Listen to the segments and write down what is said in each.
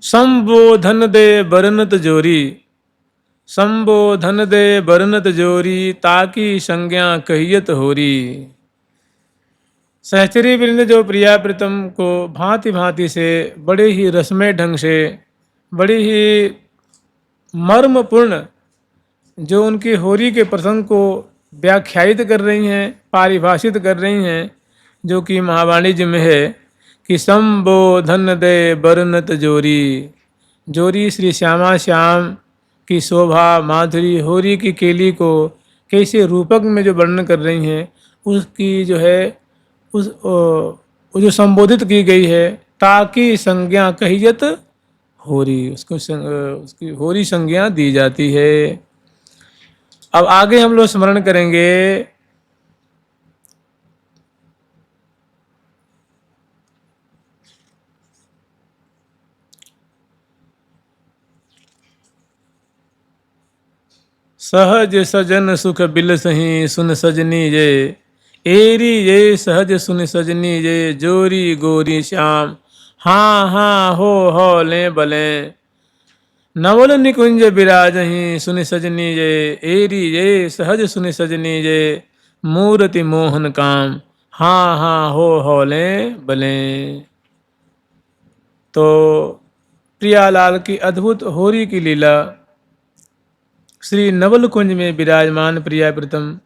संबोधन दे बरनत जोरी, संबोधन दे बरनत जोरी, ताकि संज्ञा कहियत होरी। सहचरी वृंद जो प्रिया प्रीतम को भांति भांति से बड़े ही रसमय ढंग से, बड़ी ही मर्मपूर्ण जो उनकी होरी के प्रसंग को व्याख्यायित कर रही हैं, पारिभाषित कर रही हैं, जो कि महावाणिज्य में है कि संबोधन दे बरनत जोरी। जोरी श्री श्यामा श्याम की शोभा माधुरी होरी की केली को कैसे रूपक में जो वर्णन कर रही हैं, उसकी जो है वो जो संबोधित की गई है, ताकि संज्ञा कहियत होरी, उसको उसकी होरी संज्ञा दी जाती है। अब आगे हम लोग स्मरण करेंगे सहज सजन सुख बिल सही सुन सजनी जे, एरी ये सहज सुन सजनी जे, जोरी गोरी श्याम हाँ हाँ हो ले बले। नवल निकुंज बिराजही सुन सजनी जे, एरी ये सहज सुन सजनी जे, मूर्ति मोहन काम हाँ हाँ हो ले बले। तो प्रियालाल की अद्भुत होरी की लीला, श्री नवल कुंज में विराजमान प्रिया प्रीतम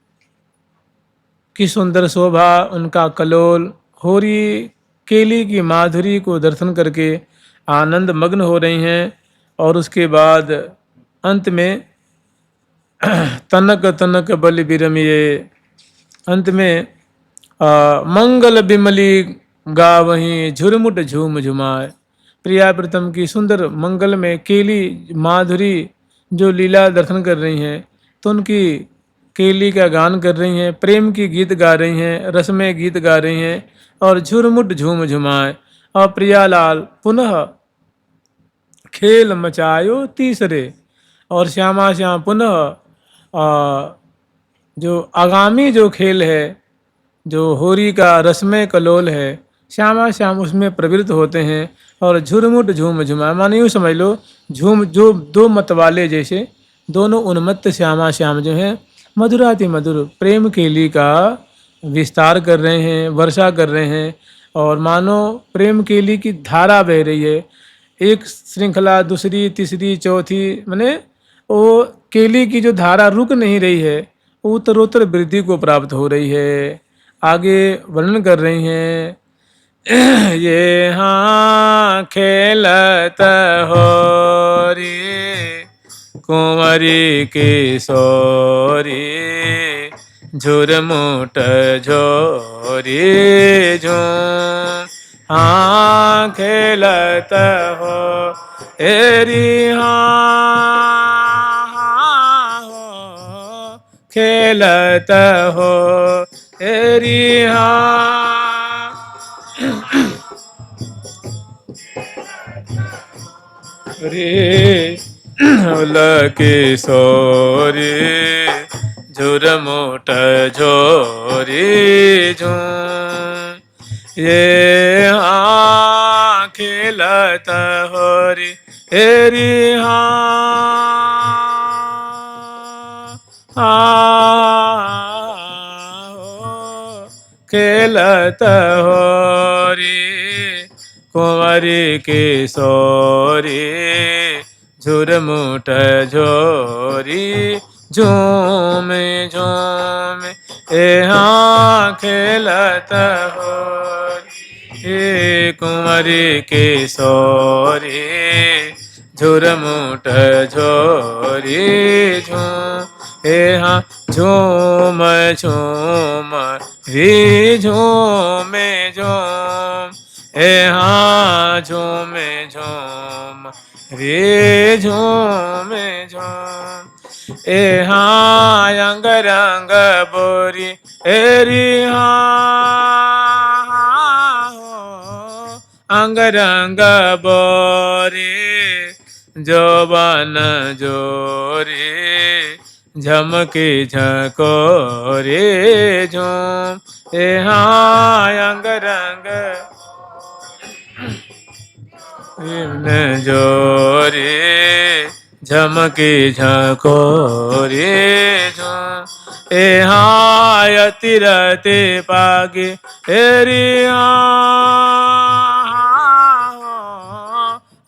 की सुंदर शोभा, उनका कलोल, होरी केली की माधुरी को दर्शन करके आनंद मग्न हो रही हैं। और उसके बाद अंत में तनक तनक बलि बिरमिये, अंत में मंगल बिमली गावहीं झुरमुट झूम झुमाए। प्रिया प्रीतम की सुंदर मंगल में केली माधुरी जो लीला दर्शन कर रही हैं, तो उनकी केली का गान कर रही हैं, प्रेम की गीत गा रही हैं, रसमय गीत गा रही हैं, और झुरमुट झूम झुमाए। और प्रियालाल पुनः खेल मचायो तीसरे, और श्यामा श्याम पुनः जो आगामी जो खेल है, जो होरी का रसमय कलोल है, श्यामा श्याम उसमें प्रवृत्त होते हैं। और झुरमुट झूम झुमा, माने यूँ समझ लो झूम जो दो मतवाले जैसे दोनों उन्मत्त श्यामा श्याम जो हैं, मधुराति मधुर प्रेम केली का विस्तार कर रहे हैं, वर्षा कर रहे हैं। और मानो प्रेम केली की धारा बह रही है, एक श्रृंखला दूसरी तीसरी चौथी, माने वो केली की जो धारा रुक नहीं रही है, वो उत्तरोत्तर वृद्धि को प्राप्त हो रही है। आगे वर्णन कर रही हैं ये हाँ खेलत होरी, कुंवरी किशोरी, झुरमुट झोरी झूम हाँ खेलत हो एरी हाँ हो खेलत हो एरी हाँ रे किशोरी, झुरमुट झोरी झूम ये हाँ खेलत होरी हेरी हाँ खेलत होरी, कुंवरी किशोरी, झुरमुट झोरी झूम झूम हाँ खेलत होरी, कुंवरी किशोरी, झुरमुट झोरी झूम हाँ झूम झूम री झूम झूम हाँ झूम झूम रे झूम झूम हाँ अंग रंग बोरी एरी हाँ अंग रंग बोरी, जोबन जोरी झमकी झकोरे झूम हाँ अंग रंग न जोरी झमकी झकोरी झुम हायति रहते पागे हेरिया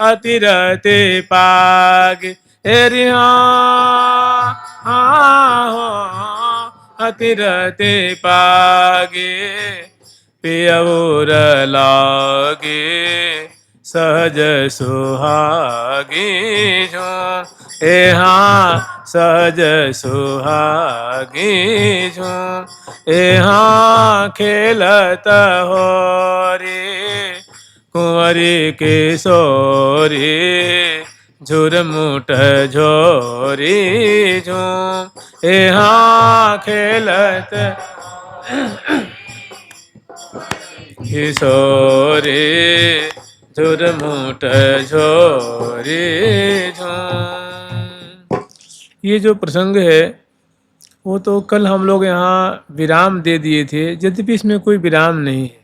अति रहते पागे हेरिया अति रहते पागे पियौर लागे सहज सुहागी झूम यहाँ सहज सुहागी झूम यहाँ खेलत हो रे कुंवरी किशोरी झुरमुट झोरी झूम यहाँ खेलत किशोरी झुरमुट झोरी झूम। ये जो प्रसंग है वो तो कल हम लोग यहाँ विराम दे दिए थे, यद्यपि इसमें कोई विराम नहीं है।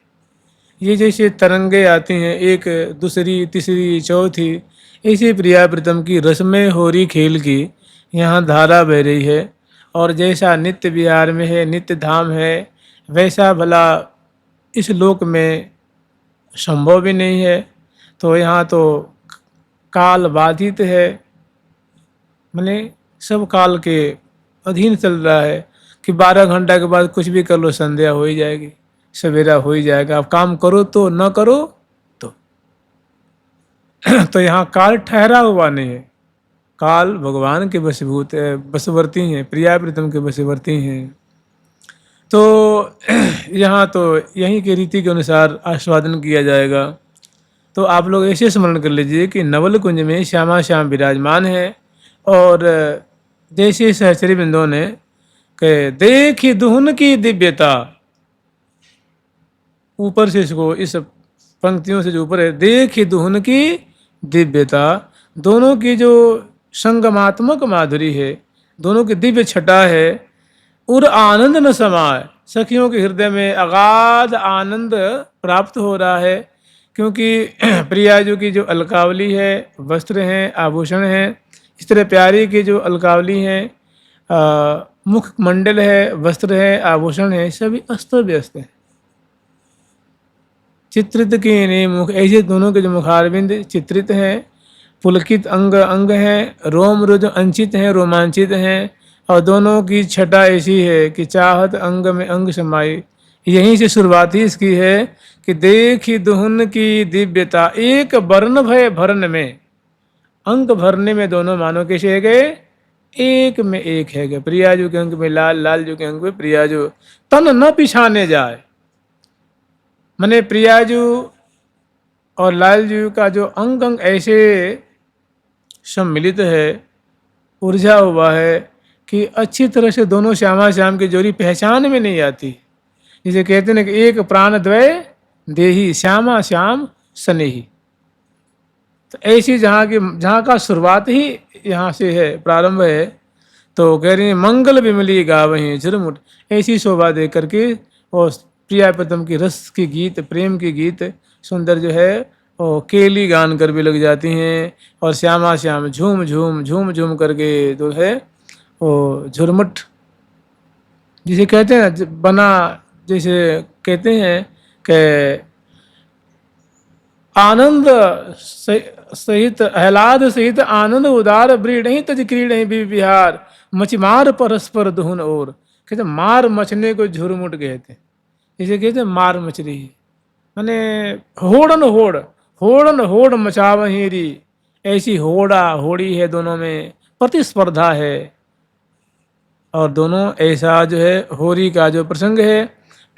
ये जैसे तरंगे आती हैं एक दूसरी तीसरी चौथी, ऐसे प्रिया प्रीतम की रसमय होरी खेल की यहाँ धारा बह रही है। और जैसा नित्य विहार में है, नित्य धाम है, वैसा भला इस लोक में संभव भी नहीं है। तो यहाँ तो काल बाधित है, माने सब काल के अधीन चल रहा है कि 12 घंटा के बाद कुछ भी कर लो, संध्या हो ही जाएगी, सवेरा हो ही जाएगा। अब काम करो तो न करो तो तो यहाँ काल ठहरा हुआ नहीं है, काल भगवान के वशीभूत है, वशवर्ती हैं, प्रिया प्रीतम के वशीवर्ती हैं। तो यहाँ तो यहीं के रीति के अनुसार आस्वादन किया जाएगा। तो आप लोग ऐसे स्मरण कर लीजिए कि नवल कुंज में श्यामा श्याम विराजमान है। और जैसे सहचरी बिंदु ने कि देखी दुहन की दिव्यता, ऊपर से इसको इस पंक्तियों से जो ऊपर है, देखी दुहन की दिव्यता, दोनों की जो संगमात्मक माधुरी है, दोनों की दिव्य छटा है। उर आनंद न समाए, सखियों के हृदय में अगाध आनंद प्राप्त हो रहा है, क्योंकि प्रियाजू की जो अलकावली है, वस्त्र हैं, आभूषण हैं, इस तरह प्यारी की जो अलकावली हैं, मुख मंडल है, वस्त्र है, आभूषण है, सभी अस्त व्यस्त हैं। चित्रित के ने मुख, ऐसे दोनों के जो मुखारविंद चित्रित हैं, पुलकित अंग अंग हैं, रोम रुज अंचित हैं, रोमांचित हैं। और दोनों की छटा ऐसी है कि चाहत अंग में अंग समाई। यहीं से शुरुआत ही इसकी है कि देखी दुहन की दिव्यता, एक वर्ण भय भरण में, अंक भरने में दोनों मानो कैसे है गए, एक में एक है गए। प्रियाजू के अंक में लाल, लालजू के अंक में प्रियाजू, तन न पिछाने जाए। माने प्रियाजू और लालजू का जो अंग अंग ऐसे सम्मिलित है, ऊर्जा हुआ है कि अच्छी तरह से दोनों श्यामा श्याम की जोड़ी पहचान में नहीं आती। जिसे कहते हैं कि एक प्राण द्वय देही श्यामा श्याम स्नेही। तो ऐसी जहाँ का शुरुआत ही यहाँ से है, प्रारंभ है। तो कह रही है मंगल विमली गावहीं झुरमुट, ऐसी शोभा दे करके और प्रिया प्रीतम की रस की गीत, प्रेम की गीत सुंदर जो है वो केली गान कर भी लग जाती हैं। और श्यामा श्याम झूम झूम झूम झूम करके जो है वो झुरमुट जिसे कहते हैं बना, जैसे कहते हैं कि आनंद सहित आह्लाद सहित आनंद उदार ब्रीड ही तज क्रीड ही बिहार मछमार परस्पर दुहन और, कहते मार मछने को झुरमुट कहते, इसे कहते मार मछली। माने होड़न होड़, होड़न होड़ मचावहीरी, ऐसी होड़ा होड़ी है, दोनों में प्रतिस्पर्धा है। और दोनों ऐसा जो है होरी का जो प्रसंग है,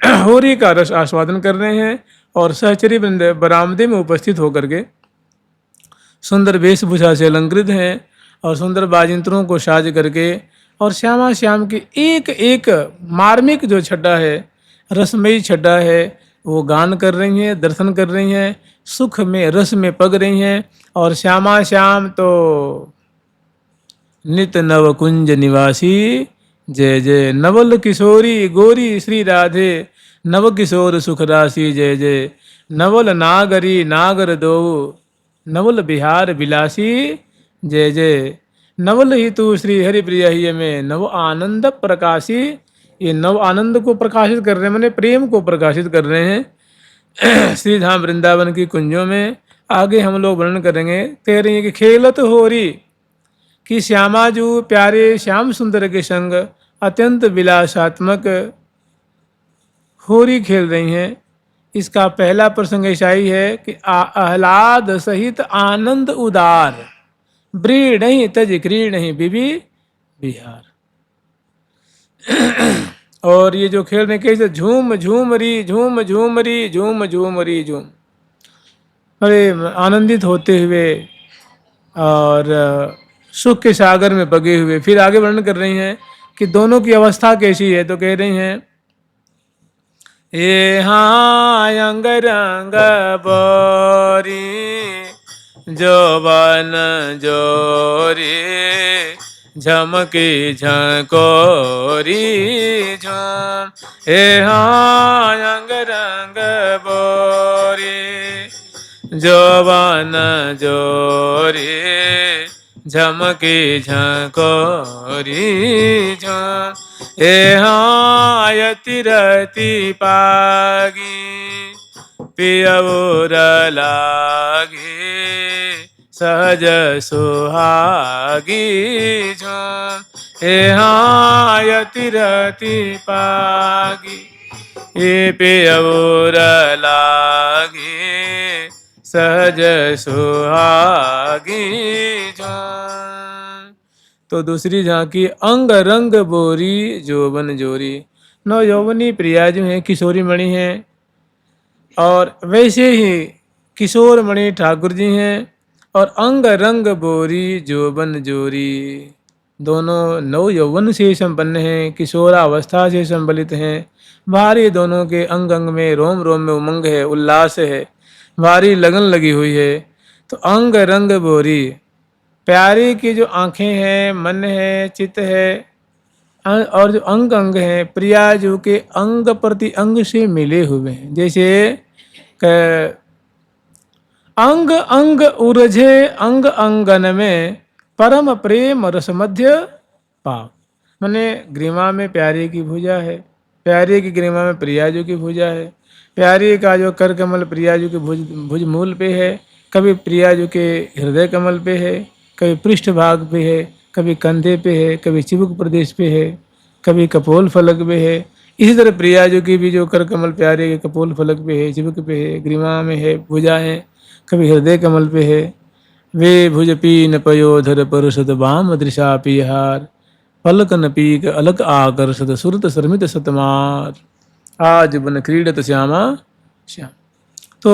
होरी का रस आस्वादन कर रहे हैं। और सहचरी वृंद बरामदे में उपस्थित होकर के सुंदर वेशभूषा से अलंकृत हैं और सुंदर बाजिंत्रों को साज करके और श्यामा श्याम की एक एक मार्मिक जो छटा है, रसमयी छटा है, वो गान कर रही हैं, दर्शन कर रही हैं, सुख में रस में पग रही हैं। और श्यामा श्याम तो नित नव कुंज निवासी, जय जय नवल किशोरी गोरी श्री राधे, नव किशोर सुख राशि जय जय, नवल नागरी नागर दो नवल बिहार विलासी जय जय। नवल ही तू श्री हरि प्रिय ही में नव आनंद प्रकाशी। ये नव आनंद को प्रकाशित कर रहे हैं, मैंने प्रेम को प्रकाशित कर रहे हैं श्री धाम वृंदावन की कुंजों में। आगे हम लोग वर्णन करेंगे। कह रही है कि खेलत हो रही कि श्यामाजू प्यारे श्याम सुंदर के संग अत्यंत विलासात्मक होरी खेल रही हैं। इसका पहला प्रसंग ऐसा ही है कि आह्लाद सहित आनंद उदार ब्री नहीं तज क्री नहीं बिबी बिहार। और ये जो खेल रहे कैसे झूम झूम री झूम झूम री झूम झूम री झूम, बड़े आनंदित होते हुए और सुख के सागर में बगे हुए। फिर आगे वर्णन कर रही हैं कि दोनों की अवस्था कैसी है। तो कह रही हैं ये हाँ अंग रंग बोरी जोबन जोरी झमकी झकोरी झम। हे हाँ अंग रंग बोरी जोबन जोरी झमकी झकोरी झम। हे हाँ यति रति पागी पियउर लागी सहज सुहागी झम। हे हाँ यति रति पागी ये पियउर लागी सहज सुहागी झम। तो दूसरी झांकी अंग रंग बोरी जोबन जोरी। नौ यौवनी प्रिया जो हैं किशोरी मणि हैं, और वैसे ही किशोर मणि ठाकुर जी हैं। और अंग रंग बोरी जोबन जोरी, दोनों नव यौवन से संपन्न हैं, किशोरावस्था से संबलित हैं। भारी दोनों के अंग अंग में रोम रोम में उमंग है, उल्लास है, भारी लगन लगी हुई है। तो अंग रंग बोरी, प्यारी की जो आंखें हैं, मन है, चित्त है, और जो अंग अंग हैं प्रियाजू के अंग प्रति अंग से मिले हुए हैं। जैसे अंग अंग उरझे अंग अंगन में परम प्रेम रस मध्य पाव। मैंने ग्रीवा में प्यारे की भुजा है, प्यारे की ग्रीवा में प्रियाजू की भुजा है। प्यारे का जो कर कमल प्रियाजू के भुज मूल पे है, कभी प्रियाजू के हृदय कमल पे है, कभी पृष्ठ भाग पे है, कभी कंधे पे है, कभी चिबुक प्रदेश पे है, कभी कपोल फलक पे है। इसी तरह प्रियाजू की भी जो कर कमल प्यारे के कपोल फलक पे है, चिबुक पे है, ग्रीवा में है, भुजा है, कभी हृदय कमल पे है। वे भुज पीन पयोधर परुषद बाम दृशा पिहार पलक न पीक अलक आकर्षद सुरत शर्मित सतमार आज बन क्रीडत श्यामा श्याम। तो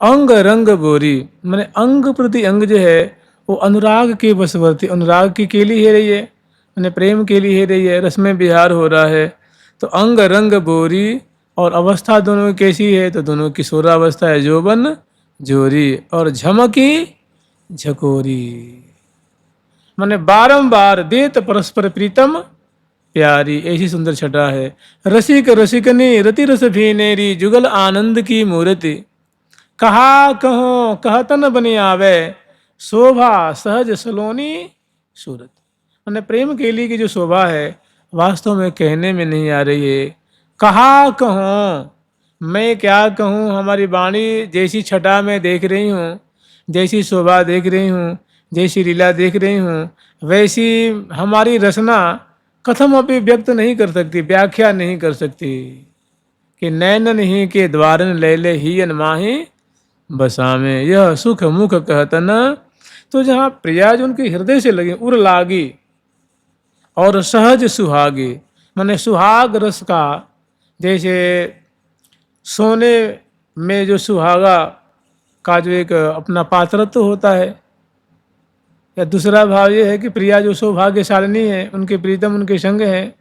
अंग रंग बोरी मैंने अंग प्रति अंग जो है वो अनुराग के वशवर्ती, अनुराग की केली है रही है, मैंने प्रेम केली है रही है, रस में बिहार हो रहा है। तो अंग रंग बोरी, और अवस्था दोनों की कैसी है, तो दोनों की किशोरावस्था है जोबन जोरी और झमकी झकोरी। मैंने बारंबार देत परस्पर प्रीतम प्यारी, ऐसी सुंदर छटा है। रसिक रसिकनी रति रस भीनेरी जुगल आनंद की मूर्ति कहा कहो कहतन बने आवे शोभा सहज सलोनी सूरत। मैंने प्रेम केली की जो शोभा है वास्तव में कहने में नहीं आ रही है। कहा कहूँ, मैं क्या कहूँ, हमारी वाणी जैसी छटा में देख रही हूँ, जैसी शोभा देख रही हूँ, जैसी लीला देख रही हूँ, वैसी हमारी रचना कथम अभी व्यक्त नहीं कर सकती, व्याख्या नहीं कर सकती। कि नैनन ही के द्वारन लैले ही माही बसामे यह सुख मुख कहतन। तो जहाँ प्रिया जो उनके हृदय से लगी उर लागी और सहज सुहागी, माने सुहाग रस का, जैसे सोने में जो सुहागा का जो एक अपना पात्रत्व होता है, या दूसरा भाव ये है कि प्रिया जो सौभाग्यशालिनी है, उनके प्रीतम उनके संग है।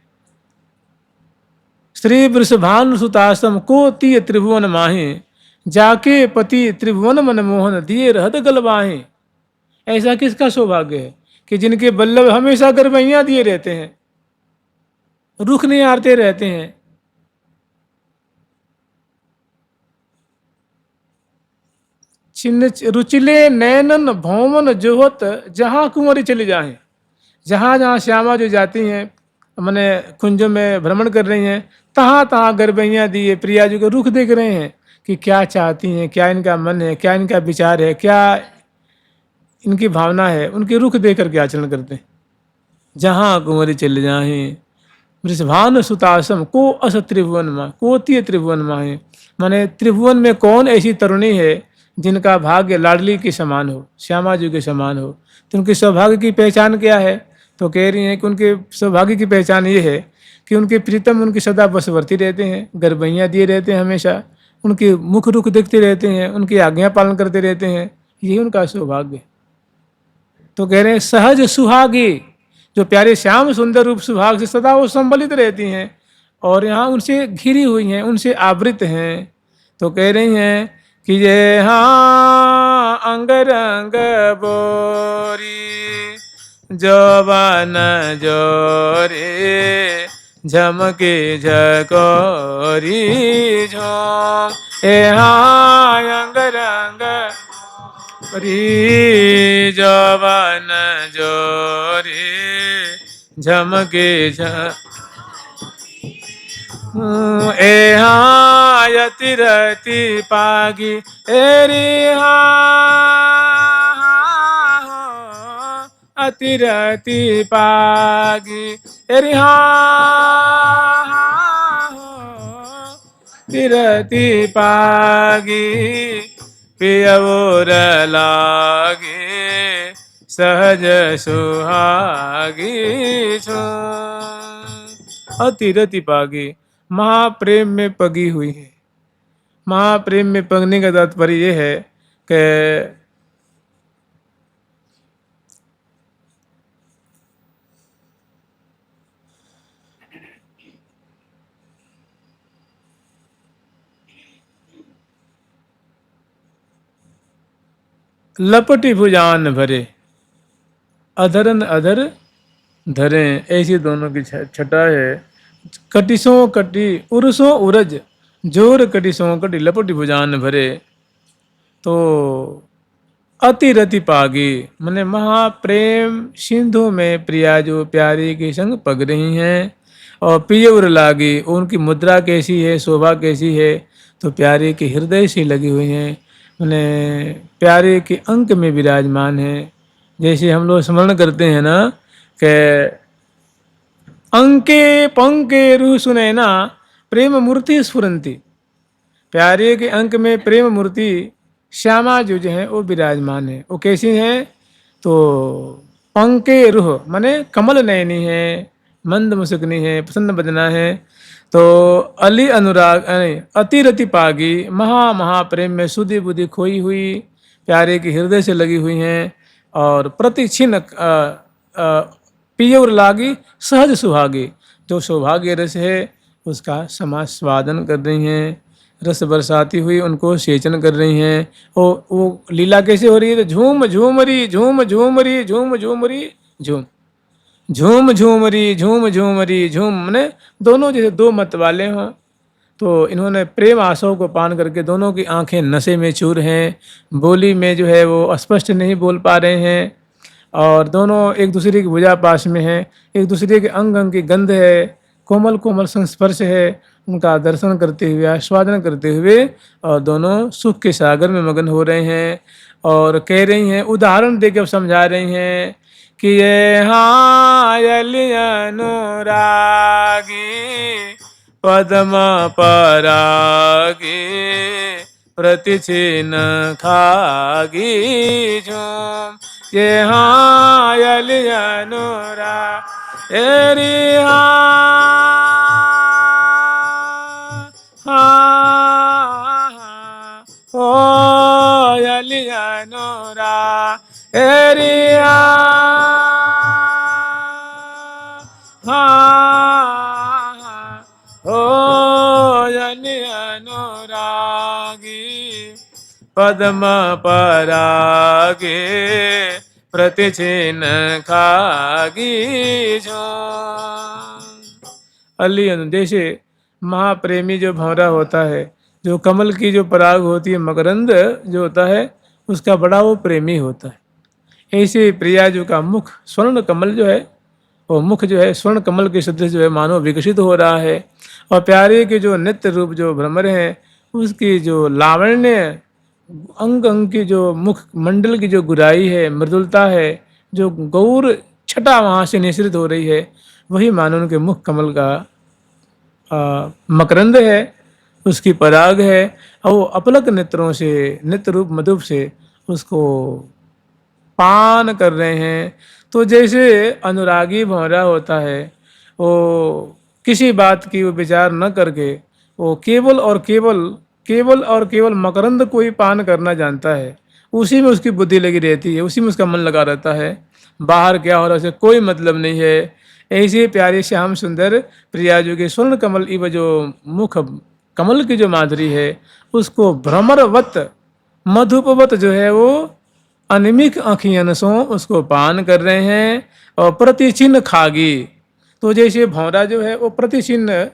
श्री वृषभानु सुतासम को तीय त्रिभुवन माहे जाके पति त्रिभुवन मन मोहन दिए रहत गलबाहे। ऐसा किसका सौभाग्य है कि जिनके बल्लभ हमेशा गरबैयां दिए रहते हैं, रुख नहीं आरते रहते हैं। छिन्न रुचिले नैनन भौमन जोहत जहाँ कुंवरी चली जाएं, जहाँ जहाँ श्यामा जो जाती हैं मैंने कुंजों में भ्रमण कर रही हैं, तहाँ तहाँ गरबैयाँ दिए प्रिया जी को रुख देख रहे हैं कि क्या चाहती हैं, क्या इनका मन है, क्या इनका विचार है, क्या इनकी भावना है। उनके रुख देख करके आचरण करते हैं। जहाँ कुंवरी चले जाएं वृषभान सुतासम को अस त्रिभुवन माँ, कोतीय त्रिभुवन माँ है। माने त्रिभुवन में कौन ऐसी तरुणी है जिनका भाग्य लाडली के समान हो, श्यामा जी के समान हो। तो उनके सौभाग्य की पहचान क्या है? तो कह रही हैं कि उनके सौभाग्य की पहचान ये है कि उनके प्रीतम उनके सदा बसवर्ती रहते हैं, गरबैयाँ दिए रहते हैं, हमेशा उनके मुख रुख देखते रहते हैं, उनकी आज्ञा पालन करते रहते हैं। यही उनका सौभाग्य। तो कह रहे हैं सहज सुहागी, जो प्यारे श्याम सुंदर रूप सुहाग से सदा वो संबलित रहती हैं और यहाँ उनसे घिरी हुई हैं, उनसे आवृत हैं। तो कह रही हैं कि ये हाँ अंग रंग बोरी जवान जोरे झमके झकोरी झोम ए हाँ अंग रंग री जवान जोरे झमके ए हाँ यति रति पागी एरी हाँ अति रति पागी एरी हाँ तिरति पागी पियवोर लागे सहज सुहागी छो। अतिरति पागी महाप्रेम में पगी हुई है। महाप्रेम में पगने का तात्पर्य यह है कि लपटी भुजान भरे अधरन अधर धरें, ऐसी दोनों की छटा है। कटिसों कटी उरसों उरज जोर कटिसों कटी लपटी भुजान भरे। तो अतिरति पागी माने महाप्रेम सिंधु में प्रिया जो प्यारी के संग पग रही हैं। और पियवर लागी उनकी मुद्रा कैसी है, शोभा कैसी है, तो प्यारे के हृदय से लगी हुई हैं, मैंने प्यारे के अंक में विराजमान है। जैसे हम लोग स्मरण करते हैं ना कि अंके पंके रूह सुनैना प्रेम मूर्ति स्फुरंती, प्यारे के अंक में प्रेम मूर्ति श्यामा जो है वो विराजमान है। वो कैसी हैं? तो पंके रूह माने कमल नयनी है, मंद मुस्कनी है, प्रसन्न बदना है। तो अली अनुराग अतिरति पागी महाप्रेम में सुधि बुद्धि खोई हुई प्यारे के हृदय से लगी हुई हैं। और प्रतिक्षण पियवर लागी सहज सुहागी, जो सौभाग्य रस है उसका समास्वादन कर रही हैं, रस बरसाती हुई उनको सेचन कर रही हैं। वो लीला कैसे हो रही है? तो झूम झूमरी झूम झूमरी झूम झूमरी झूम झूम झूमरी झूम झूमरी झूम, मैंने दोनों जैसे दो मत वाले हों। तो इन्होंने प्रेम आसव को पान करके दोनों की आंखें नशे में चूर हैं, बोली में जो है वो स्पष्ट नहीं बोल पा रहे हैं। और दोनों एक दूसरे की भुजा पास में हैं, एक दूसरे के अंग अंग की गंध है, कोमल कोमल संस्पर्श है, उनका दर्शन करते हुए आस्वादन करते हुए और दोनों सुख के सागर में मगन हो रहे हैं। और कह रही हैं, उदाहरण देकर समझा रही हैं कि ये हाँ अनुरागी पद्म परागी प्रतिचिन खागी झूम ये हाँ अनुरा एरी ओ अनुरा एरी अनुरागी पद्म परागे प्रतिचिन खागी अली जैसे महाप्रेमी जो भंवरा होता है, जो कमल की जो पराग होती है, मकरंद जो होता है, उसका बड़ा वो प्रेमी होता है। ऐसे प्रिया जी का मुख स्वर्ण कमल जो है, वो मुख जो है स्वर्ण कमल के सदृश जो है मानो विकसित हो रहा है। और प्यारे के जो नित्य रूप जो भ्रमर हैं, उसकी जो लावण्य, अंग अंग की जो मुख मंडल की जो गुराई है, मृदुलता है, जो गौर छटा वहाँ से निश्रित हो रही है, वही मानो उनके मुख कमल का मकरंद है, उसकी पराग है। और वो अपलक नेत्रों से, नित्य रूप मधुप से उसको पान कर रहे हैं। तो जैसे अनुरागी भंवरा होता है, वो किसी बात की वो विचार न करके वो केवल और केवल, केवल और केवल मकरंद को ही पान करना जानता है। उसी में उसकी बुद्धि लगी रहती है, उसी में उसका मन लगा रहता है। बाहर क्या हो रहा है उसे कोई मतलब नहीं है। ऐसे प्यारे श्याम सुंदर प्रिया जी के स्वर्ण कमल इव जो मुख कमल की जो माधुरी है, उसको भ्रमरवत मधुपवत जो है वो अनिमिक आँखियन सो उसको पान कर रहे हैं। और प्रतिचिन्ह खागी, तो जैसे भौरा जो है वो प्रतिचिन्ह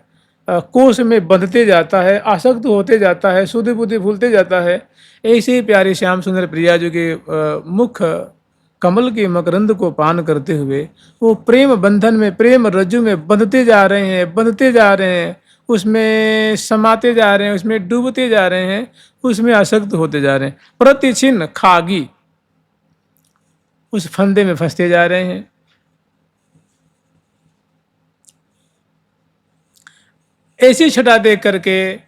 कोष में बंधते जाता है, आसक्त होते जाता है, शुद्ध बुद्धि भूलते जाता है। ऐसे ही प्यारे श्याम सुंदर प्रिया जी के मुख कमल के मकरंद को पान करते हुए वो प्रेम बंधन में, प्रेम रज्जु में बंधते जा रहे हैं, बंधते जा रहे हैं, उसमें समाते जा रहे हैं, उसमें डूबते जा रहे हैं, उसमें आसक्त होते जा रहे हैं। प्रतिचिन्ह खागी, उस फंदे में फंसते जा रहे हैं। ऐसी छटा देख करके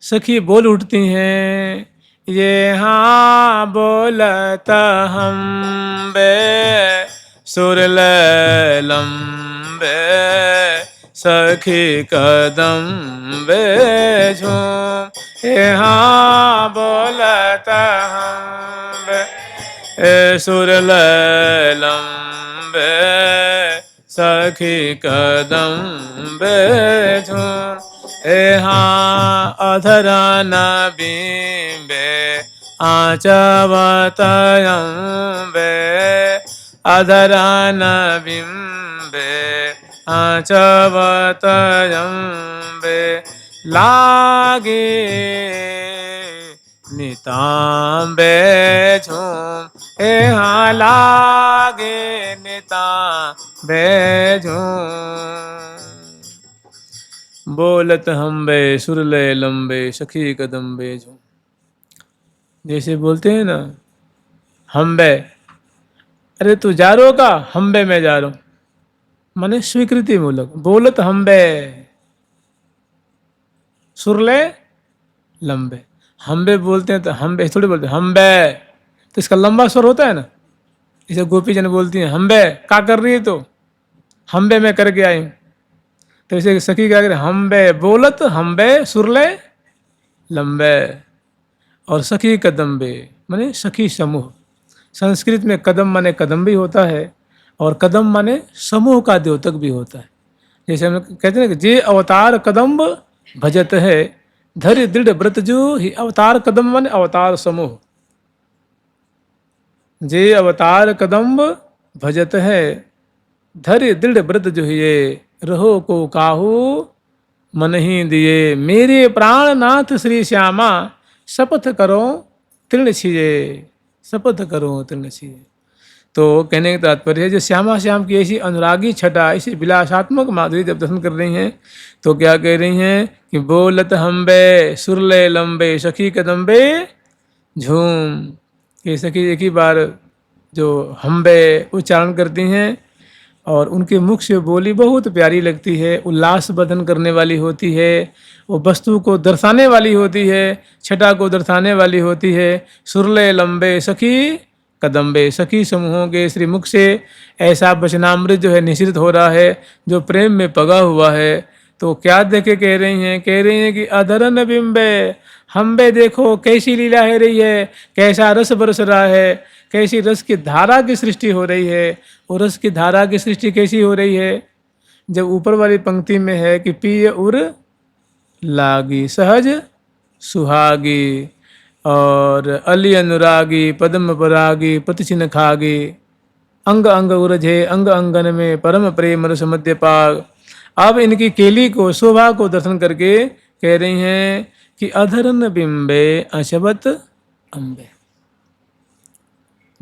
सखी बोल उठती हैं, ये हाँ बोलता हम बे सुरले लंबे सखी कदम बे झूम। ये हाँ बोलता हम बे सुरले लंबे सखी कदम बेझूम। हाँ अधरा न बिंबे आचवतयं बे, अधरा न बिंबे आचवतयं बे लागे नितांबे झूम। हाँ लागे नितांबे झूम। बोलत हम्बे सुरले लंबे सखी कदम बेझूम। जैसे बोलते हैं ना हम्बे, अरे तू जा रो का, हम्बे मैं जा रहा हूं, माने स्वीकृति मूलक। बोलत हम्बे सुरले लंबे, हम्बे बोलते हैं तो हम्बे थोड़ी बोलते हैं, हम्बे तो इसका लंबा स्वर होता है ना। इसे गोपी जन बोलती हैं, हम्बे क्या कर रही है, तो हम्बे मैं करके आई हूं। तो इसे सखी क्या करे, हम्बे बोलत हम्बे सुरले लंबे। और सखी कदम्बे माने सखी समूह। संस्कृत में कदम माने कदम भी होता है, और कदम माने समूह का द्योतक भी होता है। जैसे हम कहते हैं कि जे अवतार कदम्ब भजत है, धैर्य दृढ़ व्रत जो ही अवतार कदम माने अवतार समूह। जे अवतार कदम्ब भजत है, धैर्य दृढ़ व्रत जो ये रहो को काहू मन ही दिए। मेरे प्राणनाथ श्री श्यामा शपथ करो तृण छिए, शपथ करो तृण छिए। तो कहने का तात्पर्य है जो श्यामा श्याम की ऐसी अनुरागी छटा, ऐसी विलासात्मक माधुरी जब दर्शन कर रही हैं, तो क्या कह रही हैं कि बोलत हम्बे सुरले लंबे सखी कदम्बे झूम। ये सखी एक ही बार जो हम्बे उच्चारण करती हैं, और उनके मुख से बोली बहुत प्यारी लगती है, उल्लास बदन करने वाली होती है, वो वस्तु को दर्शाने वाली होती है, छटा को दर्शाने वाली होती है। सुरले लंबे सखी कदम्बे, सखी समूहों के श्री मुख से ऐसा वचनामृत जो है निश्रित हो रहा है, जो प्रेम में पगा हुआ है। तो क्या देखे कह रही हैं, कह रही हैं कि अधरन बिंबे हम्बे देखो कैसी लीला है रही है, कैसा रस बरस रहा है, कैसी रस की धारा की सृष्टि हो रही है। वो रस की धारा की सृष्टि कैसी हो रही है, जब ऊपर वाली पंक्ति में है कि पिय उर लागी सहज सुहागी, और अली अनुरागी पद्म परागी प्रतिचिन खागी, अंग अंग उरझे अंग अंगन में परम प्रेम रस मध्य पाग। अब इनकी केली को, शोभा को दर्शन करके कह रही हैं कि अधरन बिंबे अशबत अम्बे।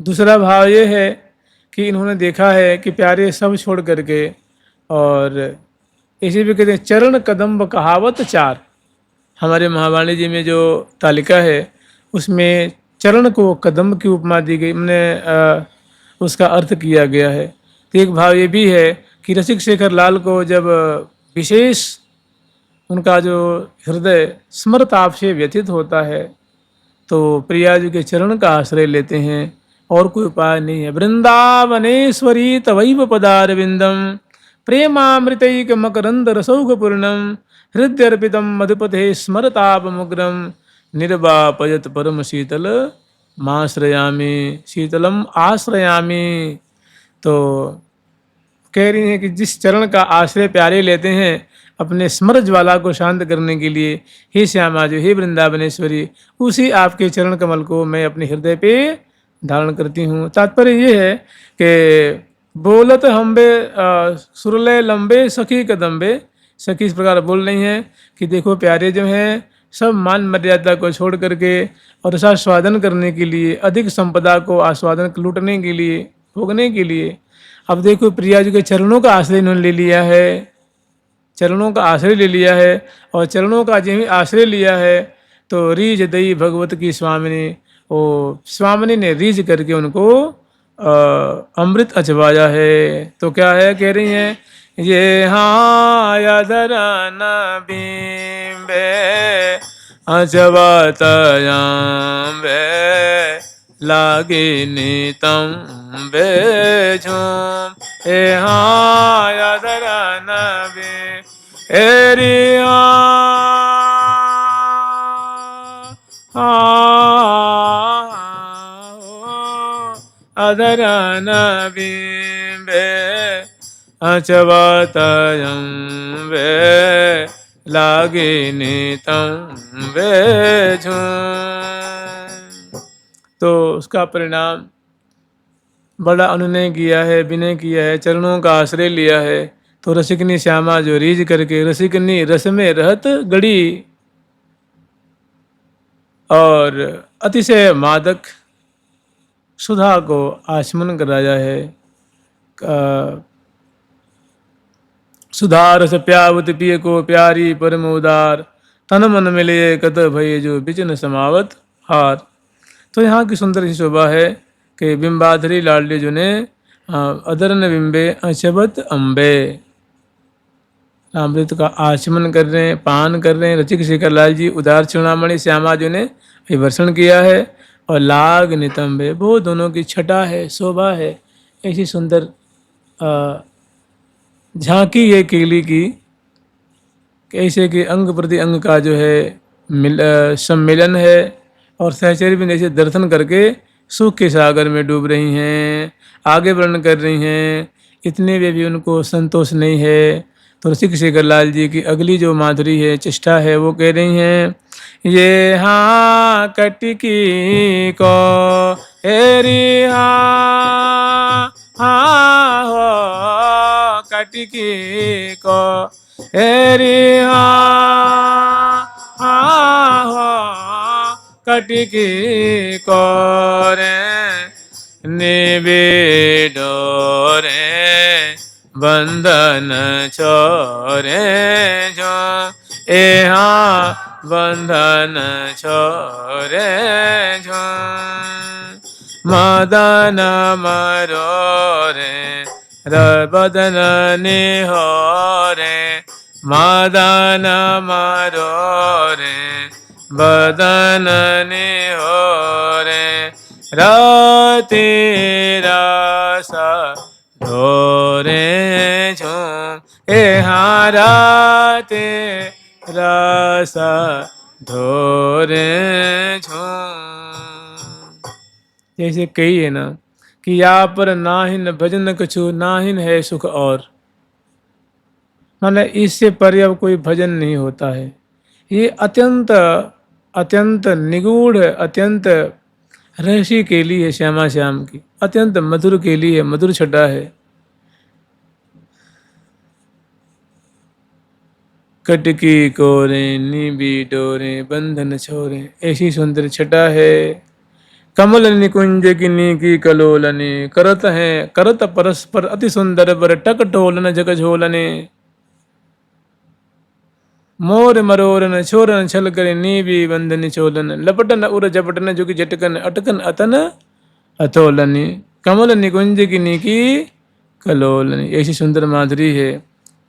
दूसरा भाव ये है कि इन्होंने देखा है कि प्यारे सब छोड़ करके, और इसी भी कहते हैं चरण कदम्ब कहावत चार। हमारे महावाणी जी में जो तालिका है उसमें चरण को कदम्ब की उपमा दी गई, मैंने उसका अर्थ किया गया है। तो एक भाव ये भी है कि रसिक शेखर लाल को जब विशेष उनका जो हृदय स्मरताप से व्यथित होता है तो प्रिया जी के चरण का आश्रय लेते हैं, और कोई उपाय नहीं है। वृंदावनेश्वरी तवैव पदारविंदम प्रेमामृतैक मकरंद रसौघ पूर्णम हृदयर्पितम मधुपथे स्मरतापमुग्रम निर्वापयत परम शीतल माश्रयामि शीतलम आश्रयामि। तो कह रही हैं कि जिस चरण का आश्रय प्यारे लेते हैं अपने स्मर ज्वाला को शांत करने के लिए, हे श्यामा जो हे वृंदावनेश्वरी, उसी आपके चरण कमल को मैं अपने हृदय पे धारण करती हूँ। तात्पर्य ये है कि बोलत हम्बे सुरले लंबे सखी कदम्बे, सखी इस प्रकार बोल रही हैं कि देखो प्यारे जो हैं सब मान मर्यादा को छोड़ करके और रसास्वादन करने के लिए, अधिक संपदा को आस्वादन लूटने के लिए, भोगने के लिए, अब देखो प्रिया जी के चरणों का आश्रय इन्होंने ले लिया है, चरणों का आश्रय ले लिया है। और चरणों का जो ही आश्रय लिया है तो रीझ दई भगवत की स्वामिनी, ओ स्वामिनी ने रीझ करके उनको अमृत अचवाया है। तो क्या है, कह रही हैं ये हाँ यादरन बिंबे अचवातयाम्बे लागे नितम बेझूम ए हाँ यादरन बे एरिया अदरन बिंबे अचवातयं वे लागे नितम बेझूम। तो उसका परिणाम बड़ा अनुनय किया है, विनय किया है, चरणों का आश्रय लिया है। तो रसिकनी श्यामा जो रीझ करके रसिकनी रस में रहत गड़ी और अतिशय मादक सुधा को आचमन कराया है। सुधा रस प्यावत पिय को प्यारी परम उदार तन मन मिले कत भय जो बिचन समावत हार। तो यहाँ की सुंदर सी शोभा है कि बिंबाधरी लाडली जो ने अदरन बिंबे अचबत अम्बे, अमृत का आचमन कर रहे हैं, पान कर रहे हैं। रसिक शेखर लाल जी उदार चूड़ामणि श्यामा जी ने अभिवर्षण किया है, और लाग नितंबे वो दोनों की छटा है, शोभा है। ऐसी सुंदर झांकी है केली की, ऐसे कि अंग प्रति अंग का जो है सम्मिलन है, और सहचरी भी जैसे दर्शन करके सुख के सागर में डूब रही हैं, आगे वर्णन कर रही हैं। इतने में भी उनको संतोष नहीं है। तो रसिक शेखर लाल जी की अगली जो माधुरी है, चेष्टा है, वो कह रही हैं ये हाँ कटकी को एरी हाँ हो कटकी को एरी हाँ हो कटकी को रे निबिडो रे बंधन छोरे जो ए हाँ बंधन छोरे जो मदन मरो रे बदन निहो रे मदन मरो रे बदन निहो रे राति रसा धोरे झूम ए हाराते रसा धोरे झूम। जैसे कही है ना कि या पर नाहिन भजन कछु नाहिन है सुख और, माने इससे परे अब कोई भजन नहीं होता है। ये अत्यंत अत्यंत निगूढ़, अत्यंत रहस्य केली है श्यामा श्याम की, अत्यंत मधुर केली है, मधुर छटा है। कटकी कोरे निबी डोरे बंधन छोरे, ऐसी सुंदर छटा है। कमल निकुंज किन्नी की कलोलने करत हैं करत परस्पर अति सुंदर बर टक टोलन जग झोलने मोर मरोरन छोरन छल करे नीबी बंधन चोलन लपटन उर झपटन जुग झटकन अटकन अतन अतोलनी कमल निकुंज की नीकी कलोलनी। ऐसी सुंदर माधुरी है।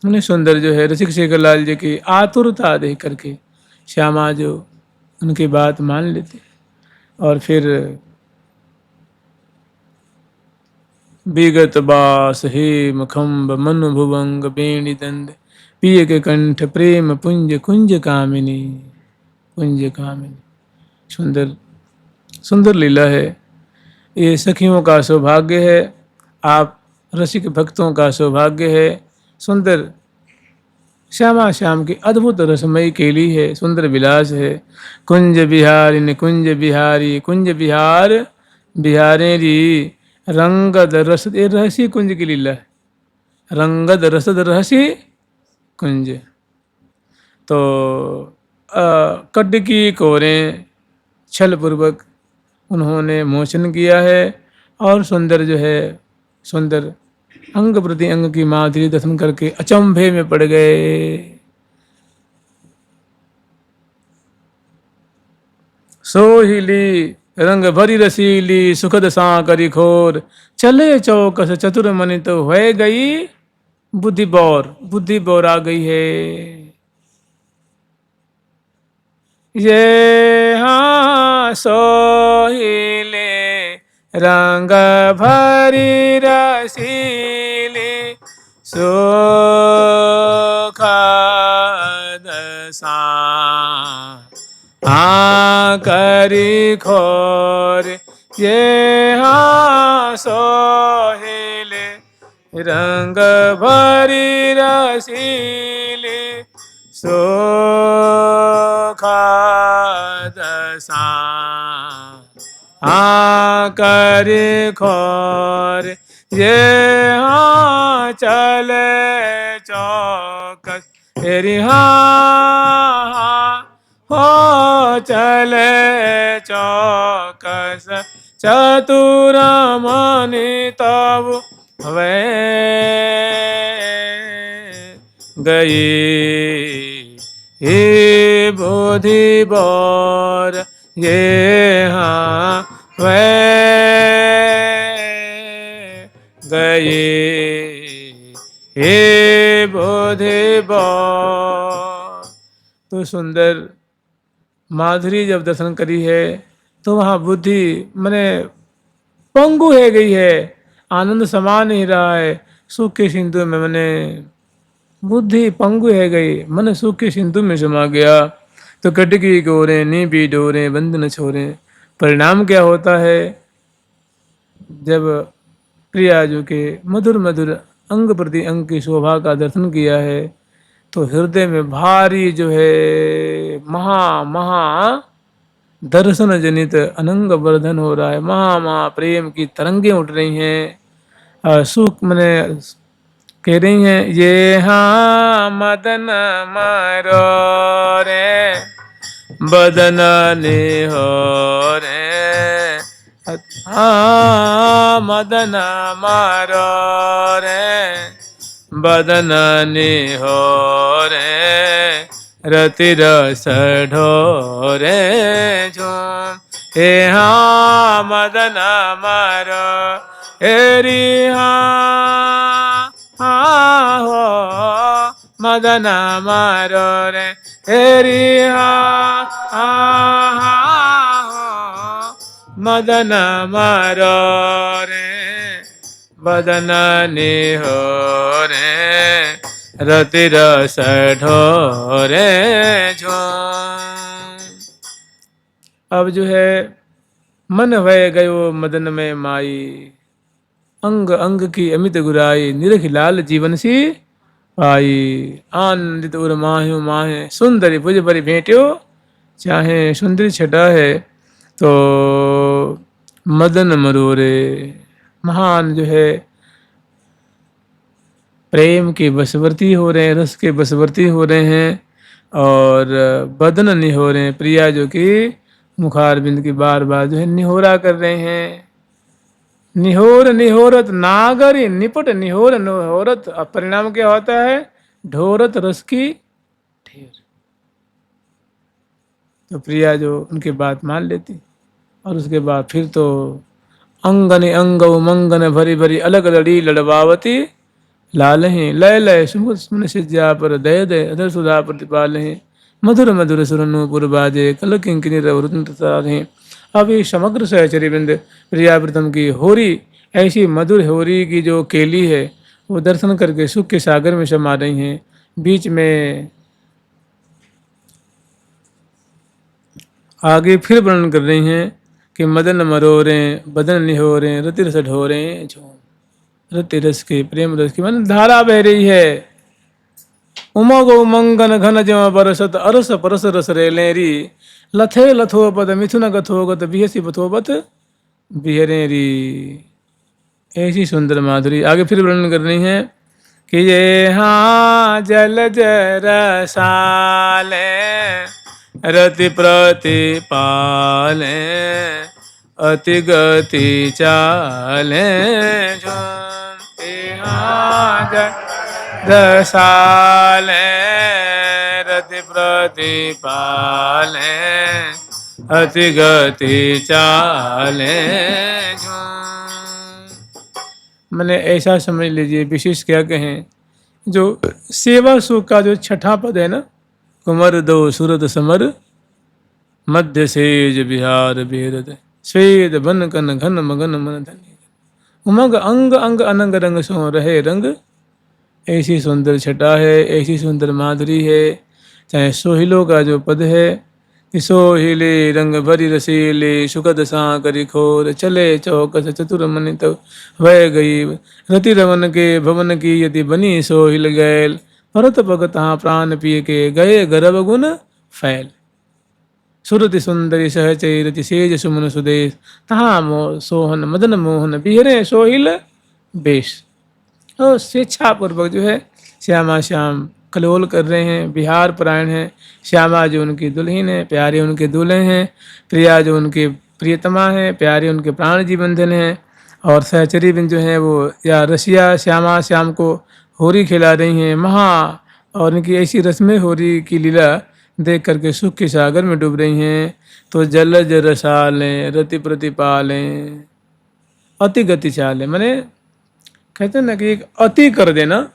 उन्हें सुंदर जो है रसिक शेखर लाल जी की आतुरता देख करके श्यामा जो उनकी बात मान लेते और फिर विगत बास हे मखम्ब मनु भुवंग बेणी दंड पिय के कंठ प्रेम पुंज कुंज कामिनी कुंज कामिनी। सुंदर सुंदर लीला है। ये सखियों का सौभाग्य है, आप रसिक भक्तों का सौभाग्य है। सुंदर श्यामा श्याम की अद्भुत रसमयी केली है, सुंदर विलास है। कुंज बिहारी ने कुंज बिहारी कुंज बिहार बिहारे री रंगद रसद, ये रहसी कुंज की लीला है। रंगद रसद रहसी कुंज। तो कड्ड की कोरें छल पूर्वक उन्होंने मोचन किया है और सुंदर जो है सुंदर अंग प्रति अंग की माधुरी दर्शन करके अचंभे में पड़ गए। सोहिली रंग भरी रसीली सुखद सांकरी खोर चले चौकस चतुर मनि तो हो गई बुद्धि बौर आ गई है। ये हाँ सोहिले रंग भरी रसीली सुखद करी खोर ये हाँ सोहिले रंग भरी रसीली सुखद करे खोर ये हाँ चले चौकस तेरी हाँ हो चले चौकस चतुर मनि तब वे गई हे बुद्धि बौर ये हाँ वे गए हे बुद्धि बौर। तो सुंदर माधुरी जब दर्शन करी है तो वहाँ बुद्धि मने पंगु है गई है, आनंद समा नहीं रहा है। सुख के सिंधु में मने बुद्धि पंगु है गई, मन सुख के सिंधु में समा गया। तो कटकी गोरे नी भी डोरे बंधन छोरे। परिणाम क्या होता है जब प्रियाजू के मधुर मधुर अंग प्रति अंग की शोभा का दर्शन किया है तो हृदय में भारी जो है महा दर्शन जनित अनंग वर्धन हो रहा है। महा प्रेम की तरंगें उठ रही हैं। सुख मने कह रही हैं ये हाँ मदन मारो रे बदन ने हो रे हाँ मदन मारो रे बदन ने हो रे रति रस ढोरे झूम हे हाँ मदन मारो हेरी हाँ हो मदन मारो रे हेरी हाँ हो मदन मारो रे बदन ने हो रे रति रस ढोरे झूम। अब जो है मन भय गयो मदन में माई अंग अंग की अमित गुराई निरख लाल जीवन सी पाई आनंदित उर माह्यो माहे सुंदरी भुज भरी भेंट्यो चाहे सुंदरी छटा है तो मदन मरोरे। महान जो है प्रेम के बसवर्ती हो रहे हैं, रस के बसवर्ती हो रहे हैं और बदन नहीं हो रहे हैं। प्रिया जो कि मुखारबिंद की बार बार जो है निहोरा कर रहे हैं। निहोर निहोरत नागरी निपट निहोर निहोरत, अब परिणाम क्या होता है? ढोरत रस की ढेर। तो प्रिया जो उनकी बात मान लेती, और उसके बाद फिर तो अंगन अंग मंगन भरी भरी अलग लड़ी लड़वावती लाल हैं लय लय सुमुख सुमन सिज्जा पर दय दय अधर सुधा प्रतिपाल हैं मधुर मधुर सुरनुपुर बाजे कल किंकिनी रवृत हैं। अब ये समग्र सहचरी बिंद प्रियावृतम की होरी, ऐसी मधुर होरी की जो केली है वो दर्शन करके सुख के सागर में समा रही हैं। बीच में आगे फिर वर्णन कर रही हैं कि मदन मरोरे बदन निहोरे रति रस ढोरे झूम। रति रस के प्रेम रस की मन धारा बह रही है। उमग उमंगन घन जम बरसत अरस परस रस रेलेरी लथे लथोपत मिथुन गथोगत बिहसी बथोबत बिहरेरी। ऐसी सुंदर माधुरी आगे फिर वर्णन कर रही है कि ये हाँ जल रसाले रति प्रतिपाले अति गति चाले झूम। हाँ जल रसाले रति प्रतिपाले अति गति चाले झूम। मैंने ऐसा समझ लीजिए, विशेष क्या कहें, जो सेवा सुख का जो छठा पद है ना, कुमर दो सुरत समर मध्य सेज बिहार बेरद स्वेद बन कन घन मगन मन धनी उमंग अंग अंग अनंग रंग सो रहे रंग। ऐसी सुंदर छटा है, ऐसी सुंदर माधुरी है। चाहे सोहिलो का जो पद है, सोहिले रंग भरी रसीले सुखद सा करी खोर चले चौकस चतुर मन तब वह गई रति रमन के भवन की यदि बनी सोहिल गैल भरत भगत प्राण पिय के गए गर्भ गुण फैल। सुरति सुंदरी सहचय रति सेज सुमन सुदेश तहाँ मोह सोहन मदन मोहन बिहरे सोहिल बेश। और स्वेच्छापूर्वक जो है श्यामा श्याम कलोल कर रहे हैं, बिहार परायण हैं। श्यामा जो उनकी दुल्हन है, प्यारे उनके दूल्हे हैं। प्रिया जो उनके प्रियतमा है, प्यारे उनके प्राण जी बंधन हैं। और सहचरी बिन जो है वो या रसिया श्यामा श्याम को होरी खिला रही हैं महा, और उनकी ऐसी रस्में होरी की लीला देख करके सुख के सागर में डूब रही हैं। तो जलज रसालें रति प्रतिपालें अति गति चालें, माने कहते हैं ना कि एक अति कर देना,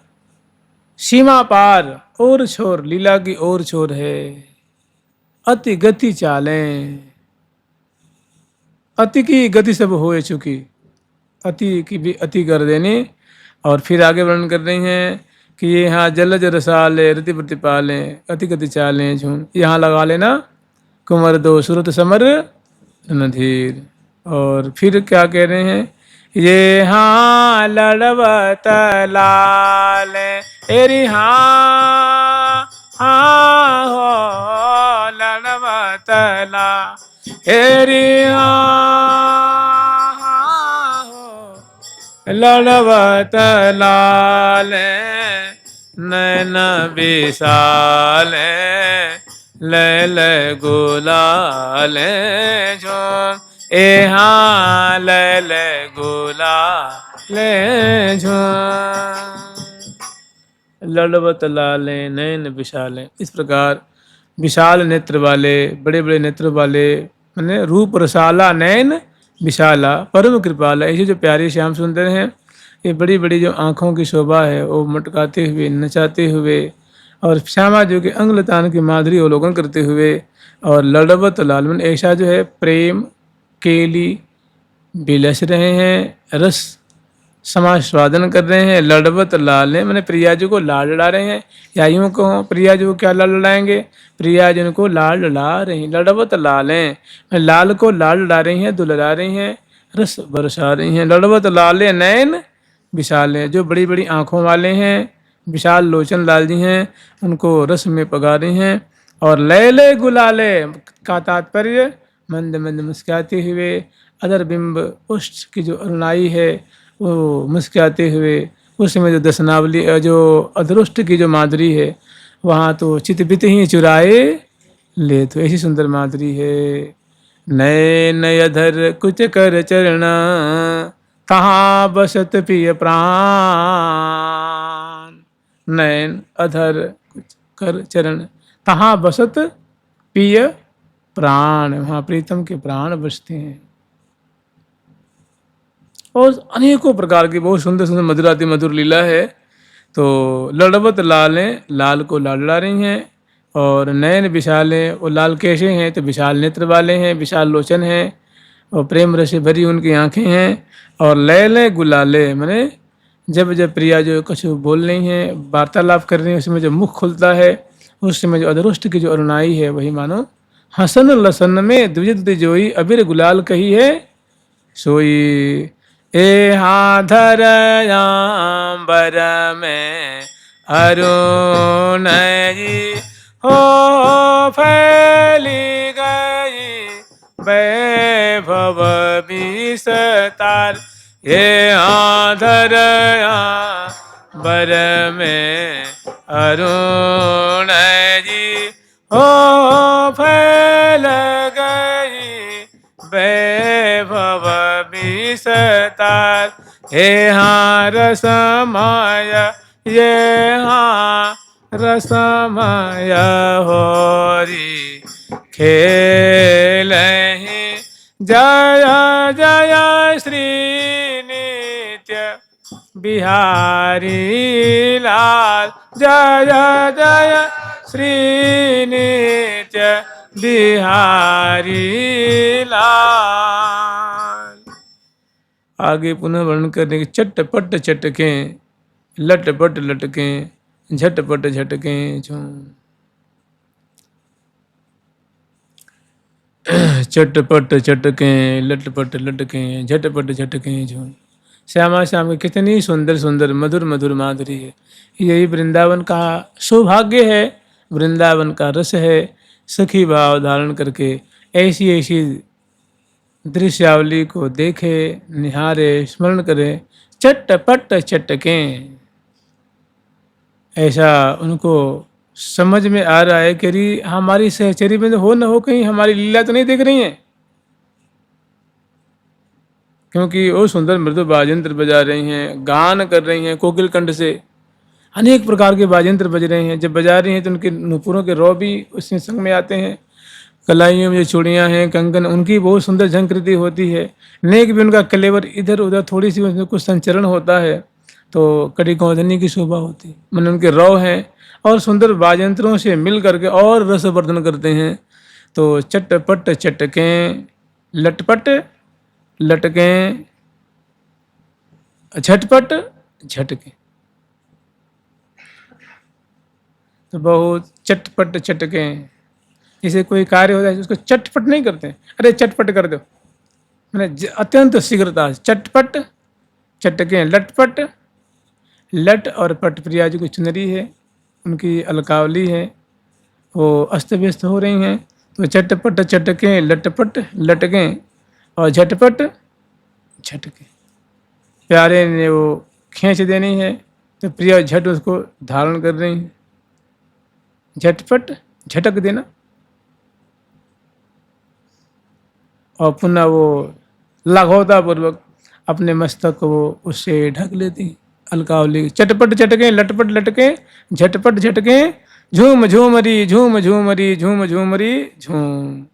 सीमा पार और छोर, लीला की और छोर है। अति गति चालें, अति की गति सब हो चुकी, अति की भी अति कर देने। और फिर आगे वर्णन कर रही हैं कि ये यहाँ जलज रसाले रति प्रतिपाले अति गति चालें झूम, यहाँ लगा लेना कुंवर दो सुरत समर रणधीर। और फिर क्या कह रहे हैं, ये हाँ लड़वत लाल एरी हाँ हाँ हो लड़वत ला एरी हाँ हाँ हो लड़वत लाल नैन विशाल ले ले गुलाल झूम ए हाँ ले ले गुलाल झूम। लड़वत लाले नैन विशाले, इस प्रकार विशाल नेत्र वाले, बड़े बड़े नेत्र वाले, मैंने रूप रसाला नैन विशाला परम कृपाला, ऐसे जो प्यारे श्याम सुंदर हैं, ये बड़ी बड़ी जो आँखों की शोभा है वो मटकाते हुए नचाते हुए, और श्यामा जो कि अंगलतान की माधुरी अवलोकन करते हुए, और लड़वत लाल मन ऐसा जो है प्रेम केली बिलस रहे हैं, रस समास्वादन कर रहे हैं। लड़वत लाल है मैंने प्रिया जी को लाल लड़ा रहे हैं, या यूँ कहो प्रिया जी को क्या लाल लड़ाएंगे, प्रिया जी को लाल लड़ा रही हैं। लड़वत लाल हैं, लाल को लाल लड़ा रही हैं, दुलरा रही हैं, रस बरसा रही हैं। लड़वत लाल नैन विशाल है, जो बड़ी बड़ी आँखों वाले हैं, विशाल लोचन लाल जी हैं, उनको रस में पगा रही हैं। और लैले गुलाले का तात्पर्य मंद मंद मुस्कुराते हुए, अदर बिंब उष्ट की जो अरुणाई है वो मुस्कुराते हुए, उसमें जो दसनावली जो अदरुष्ट की जो माधुरी है वहाँ तो चितबित ही चुराए ले, तो ऐसी सुंदर माधुरी है। नयन अधर कुच कर चरण, तहाँ बसत प्रिय प्राण। नयन अधर कुच कर चरण, तहाँ बसत प्रिय प्राण, वहाँ प्रीतम के प्राण बसते हैं। और अनेकों प्रकार की बहुत सुंदर सुंदर मधुराति मधुर लीला है। तो लड़वत लालें, लाल को लाडला रही हैं। और नयन विशालें, वो लाल कैसे हैं तो विशाल नेत्र वाले हैं, विशाल लोचन हैं, और प्रेम रस से भरी उनकी आंखें हैं। और लैले गुलाले माने जब जब प्रिया जो कुछ बोल रही हैं, वार्तालाप कर रही हैं, उसमें जब मुख खुलता है, उस समय जो अधरुष्ट की जो अरुणाई है वही मानो हसन लसन में द्विज जोई, अबीर गुलाल कही है सोई। ए हाधर बर में अरुण जी हो फैली गई, वैभव विस्तार। ये आधर बर में अरुण जी हो फैल गई, वैभव विस्तार। हे हाँ रसमय, ये हाँ रसमय होरी खेलहि। जय जय श्री नित्य बिहारी लाल, जय जय श्री नित्य बिहारी लाल। आगे पुनः वर्णन करने के चटपट चटके, लटपट लटके, झटपट झटके झूम। चटपट चटके, लटपट लटके, झटपट झटके झूम। श्यामा श्याम की कितनी सुंदर सुंदर मधुर मधुर माधुरी है। यही वृंदावन का सौभाग्य है, वृंदावन का रस है। सखी भाव धारण करके ऐसी ऐसी दृश्यावली को देखे, निहारे, स्मरण करे, चटपट चटके। ऐसा उनको समझ में आ रहा है कि अरे हमारी सहचरी में तो हो न हो कहीं हमारी लीला तो नहीं देख रही हैं, क्योंकि वो सुंदर मृदु वाजयंत्र बजा रही हैं, गान कर रही हैं कोकिल कंठ से, अनेक प्रकार के वाजयंत्र बज रहे हैं। जब बजा रही हैं तो उनके नुपुरों के रौ भी उसमें संग में आते हैं। कलाइयों में जो चूड़ियाँ हैं, कंगन, उनकी बहुत सुंदर झंकृति होती है। नेक भी उनका कलेवर इधर उधर थोड़ी सी उसमें कुछ संचरण होता है तो कड़ी कौंधनी की शोभा होती, मन उनके रौ हैं और सुंदर वाजयंत्रों से मिल करके और रसवर्धन करते हैं। तो चटपट चटकें, लटपट लटकें, झटपट झटकें। तो बहुत चटपट चटकें, जैसे कोई कार्य होता है उसको चटपट नहीं करते, अरे चटपट कर दो, मैंने अत्यंत शीघ्रता से चटपट चटकें। लटपट, लट और पट प्रिया जी की चुनरी है, उनकी अलकावली है, वो अस्त व्यस्त हो रही हैं। तो चटपट चटकें, लटपट लटकें और झटपट झटकें। प्यारे ने वो खींच देनी है तो प्रिया झट उसको धारण कर रही है, झटपट झटक देना। और पुनः वो लाघवता पूर्वक अपने मस्तक को वो उससे ढक लेती अलकावली। चटपट चटके, लटपट लटके, झटपट झटके, झूम झूमरी झूम झूमरी झूम झूमरी झूम।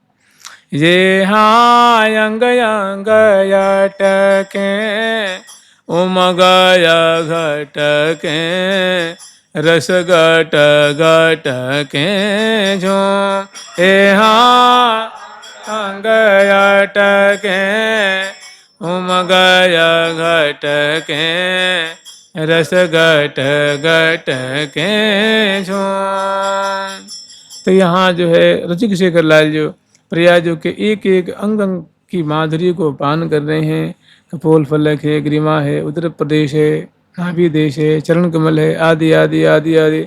ये हाँ अंग अंग अटके, उमगय घटके, रस घट घटके झूम। ए हाँ अंग अटके, उमगय घटके, रस घट घटके झूम। तो यहाँ जो है रसिक शेखर लाल जो प्रिया जो के एक एक अंग अंग की माधुरी को पान कर रहे हैं। कपोल फलक है, ग्रीमा है, उत्तर प्रदेश है, नाभि देश है, चरण कमल है, आदि आदि आदि आदि।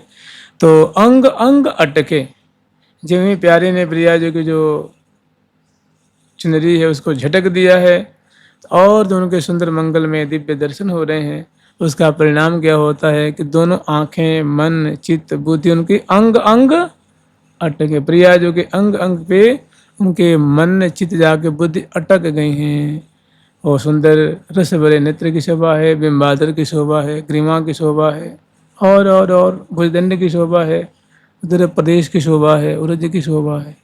तो अंग अंग अटके, जो ही प्यारे ने प्रिया जो की जो चुनरी है उसको झटक दिया है और दोनों के सुंदर मंगल में दिव्य दर्शन हो रहे हैं। उसका परिणाम क्या होता है कि दोनों आंखें, मन, चित्त, बुद्धि उनकी अंग अंग अटके। प्रिया जो कि अंग अंग पे उनके मन चित जाके बुद्धि अटक गई हैं। और सुंदर रस भरे नेत्र की शोभा है, बिंबाधर की शोभा है, ग्रीवा की शोभा है, और भुजदंड की शोभा है, उधर प्रदेश की शोभा है, उरज की शोभा है।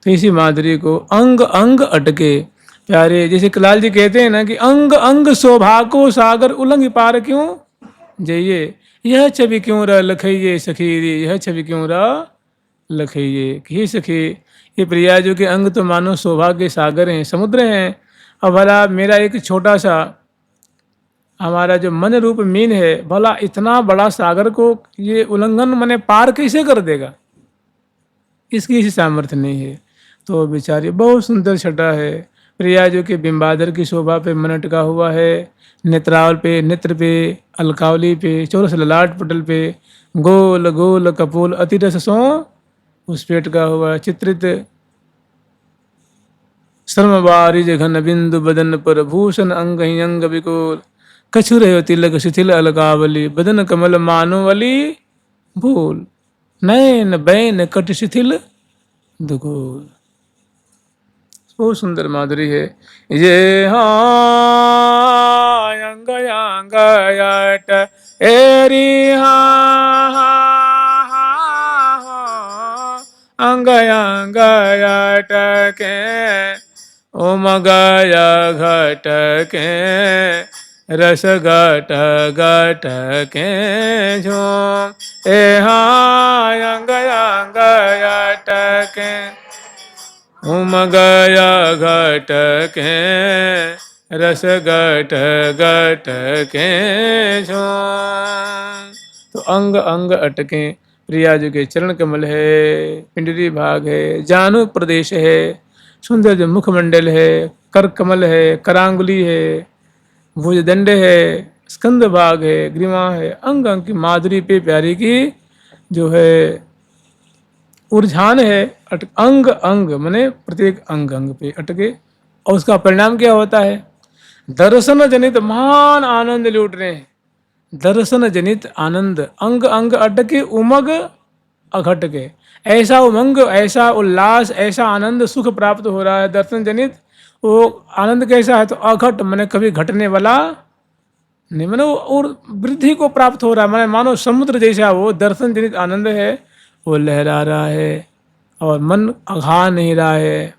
तो इसी माधुरी को अंग अंग अटके प्यारे, जैसे कलाल जी कहते हैं ना कि अंग अंग शोभा को सागर उलंग पार क्यों जाइए, यह छवि क्यों र लखइये सखी रे, यह छवि क्यों र लखइये कि सखी, ये प्रिया जो के अंग तो मानो शोभा के सागर हैं, समुद्र हैं। अब भला मेरा एक छोटा सा हमारा जो मन रूप मीन है, भला इतना बड़ा सागर को ये उल्लंघन मने पार कैसे कर देगा, इसकी इसी सामर्थ्य नहीं है। तो बेचारी बहुत सुंदर छटा है, प्रिया जो कि बिंबादर की शोभा पे मन अटका हुआ है, नेत्रावल पे, नेत्र पे, अलकावली पे, चौरस ललाट पटल पे, गोल गोल कपोल अतिरस सो उस पे अटका हुआ है। चित्रित श्रम बारिज घन बिंदु बदन पर भूषण अंग ही अंग विकोल, कछु रहे तिलक शिथिल अलकावली, बदन कमल मानोवली भूल, नैन बैन कट शिथिल दुगोल। बहुत सुंदर माधुरी है ये। हाँ अंग अंग यट एरी अंग अंग यट के उमगय घट के रस घट घट के झूम ए हाँ अंग अंग यट के उमगया घट के रस घट घट के झूम। तो अंग अंग अटके प्रिया जी के चरण कमल है, पिंडली भाग है, जानु प्रदेश है, सुंदर जो मुखमंडल है, कर कमल है, करांगुली है, भुजदंड है, स्कंद भाग है, ग्रीवा है, अंग अंग की माधुरी पे प्यारी की जो है उर्झान है। अंग अंग मने प्रत्येक अंग अंग पे अटके, और उसका परिणाम क्या होता है, दर्शन जनित महान आनंद लूट रहे हैं। दर्शन जनित आनंद, अंग अंग अटके उमग अघट के, ऐसा उमंग, ऐसा उल्लास, ऐसा आनंद सुख प्राप्त हो रहा है दर्शन जनित। वो आनंद कैसा है, तो अघट मैंने कभी घटने वाला नहीं, मैंने और वृद्धि को प्राप्त हो रहा है, मैंने मानो समुद्र जैसा वो दर्शन जनित आनंद है, वो लहरा रहा है और मन अघा नहीं रहा है।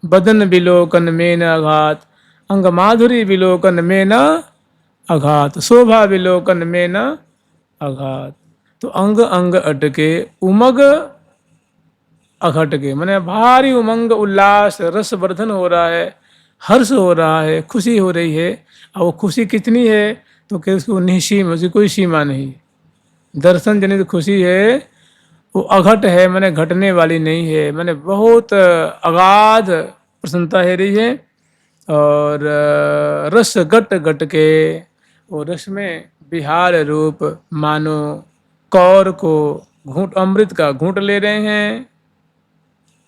बदन विलोकन में न अघात, अंग माधुरी विलोकन में न अघात, शोभा विलोकन में न अघात। तो अंग अंग अटके उमग अघटके, मैंने भारी उमंग उल्लास रस वर्धन हो रहा है, हर्ष हो रहा है, खुशी हो रही है। और वो खुशी कितनी है, तो कि उसको निःसीम, उसकी कोई सीमा नहीं। दर्शन जनित खुशी है, वो अघट है, मैंने घटने वाली नहीं है, मैंने बहुत अगाध प्रसन्नता है रही है। और रस गट गट के, वो रस में विहार रूप मानो कौर को घूंट अमृत का घूंट ले रहे हैं।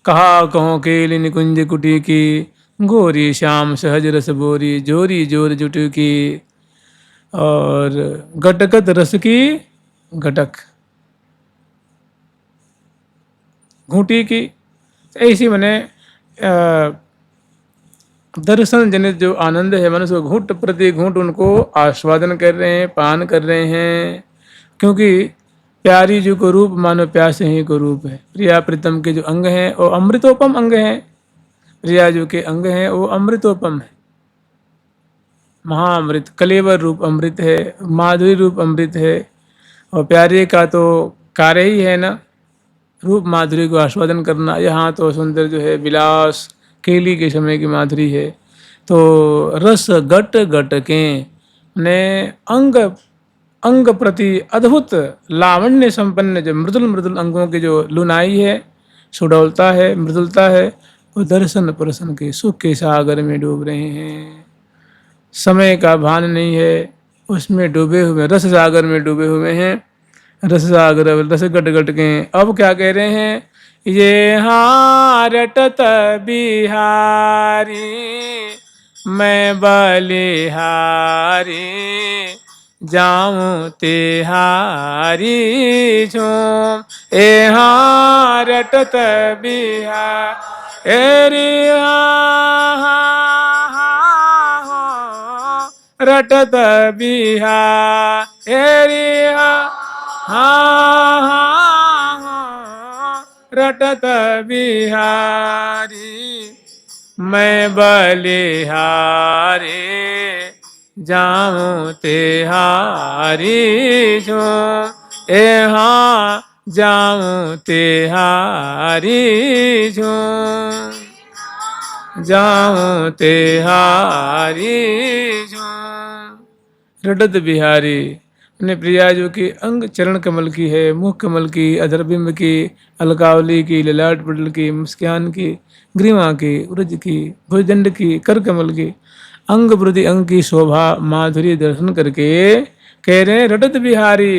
कहा कहो केली निकुंज कुटी की, गोरी श्याम सहज रस बोरी, जोरी जोर जुटू की, और गटगत रस की घटक घूंटी की। ऐसी मैंने दर्शन जनित जो आनंद है, मनुष्य घूंट प्रति घूंट उनको आस्वादन कर रहे हैं, पान कर रहे हैं। क्योंकि प्यारी जी को रूप मानो प्यासे ही को रूप है। प्रिया प्रीतम के जो अंग हैं वो अमृतोपम अंग हैं, प्रिया जी के अंग हैं वो अमृतोपम है। महाअमृत, कलेवर रूप अमृत है, माधुरी रूप अमृत है। और प्यारे का तो कार्य ही है ना रूप माधुरी को आस्वादन करना। यहाँ तो सुंदर जो है विलास केली के समय की माधुरी है। तो रस गट गट के ने अंग अंग प्रति अद्भुत लावण्य संपन्न जो मृदुल मृदुल अंगों की जो लुनाई है, सुडौलता है, मृदुलता है, वो दर्शन प्रसन्न के सुख के सागर में डूब रहे हैं। समय का भान नहीं है, उसमें डूबे हुए, रस सागर में डूबे हुए हैं। रस सागर रस गट गट के। अब क्या कह रहे हैं, ये हाँ रटत बिहारी मैं बलिहारी, जाऊं तिहारी झूम ए हाँ रटत बिहारी एरी रटत बिहार एरी रटत बिहारी मैं बलिहारी जाऊं तिहारी जो जाऊं तिहारी जो जाऊं तिहारी जो। रटत बिहारी अपने प्रिया जो की अंग चरण कमल की है, मुख कमल की, अधरबिंब की, अलकावली की, ललाट पटल की, मुस्कान की, ग्रीवा की, उरज की, भुजदंड की, कर कमल की, अंग प्रति अंग की शोभा माधुरी दर्शन करके कह रहे हैं रटत बिहारी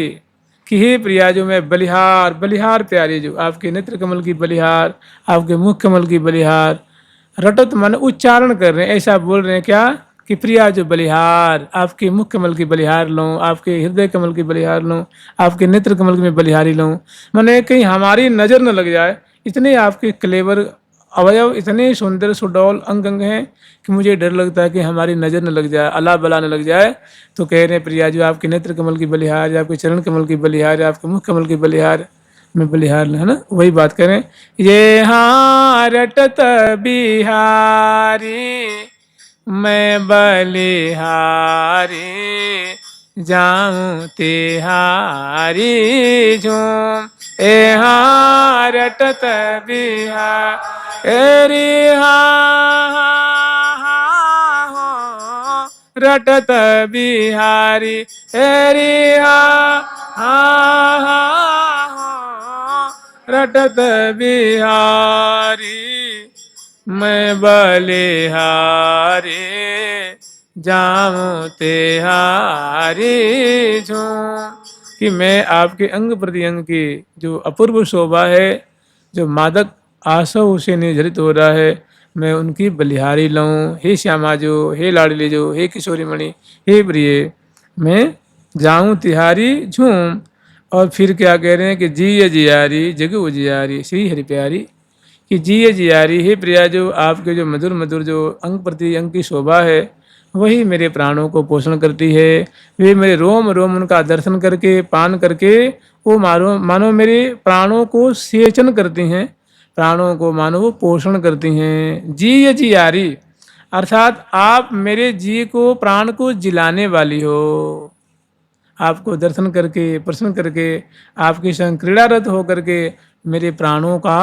कि हे प्रिया जो मैं बलिहार बलिहार प्यारी जो आपके नेत्र कमल की बलिहार, आपके मुख कमल की बलिहार, रटत मन उच्चारण कर रहे हैं, ऐसा बोल रहे हैं क्या कि प्रिया जो बलिहार आपके मुख कमल की बलिहार लूँ, आपके हृदय कमल की बलिहार लूँ, आपके नेत्र कमल की मैं बलिहारी लूँ। मैंने कहीं हमारी नज़र न लग जाए, इतने आपके क्लेवर अवयव, इतने सुंदर सुडौल अंग अंग हैं कि मुझे डर लगता है कि हमारी नज़र न लग जाए, अला बला न लग जाए। तो कह रहे हैं प्रिया जो आपके नेत्र कमल की बलिहार, आपके चरण कमल की बलिहार, आपके मुख कमल की बलिहार में बलिहार है ना, वही बात करें। ये हाँ रटत बिहारी मैं बलिहारी जाऊं तिहारी झूम हाँ रटत बिहारी रटत बिहारी एरी रटत बिहारी मैं बलिहारी जाऊं तिहारी झूम। कि मैं आपके अंग प्रति अंग की जो अपूर्व शोभा है, जो मादक आसव से निर्झरित हो रहा है, मैं उनकी बलिहारी लूँ। हे श्यामा जो, हे लाडली जो, हे किशोरी मणि, हे प्रिय मैं जाऊं तिहारी झूम। और फिर क्या कह रहे हैं कि जी जियारी जग उजियारी श्री हरि प्यारी, कि जी जियारी हे प्रिया जो आपके जो मधुर मधुर जो अंग प्रति अंग की शोभा है, वही मेरे प्राणों को पोषण करती है। वे मेरे रोम रोम उनका दर्शन करके पान करके वो मानो मेरे प्राणों को सेचन करती हैं, प्राणों को मानो वो पोषण करती हैं। जी जियारी अर्थात आप मेरे जी को प्राण को जिलाने वाली हो। आपको दर्शन करके प्रसन्न करके आपके संग क्रीड़ारत होकर के मेरे प्राणों का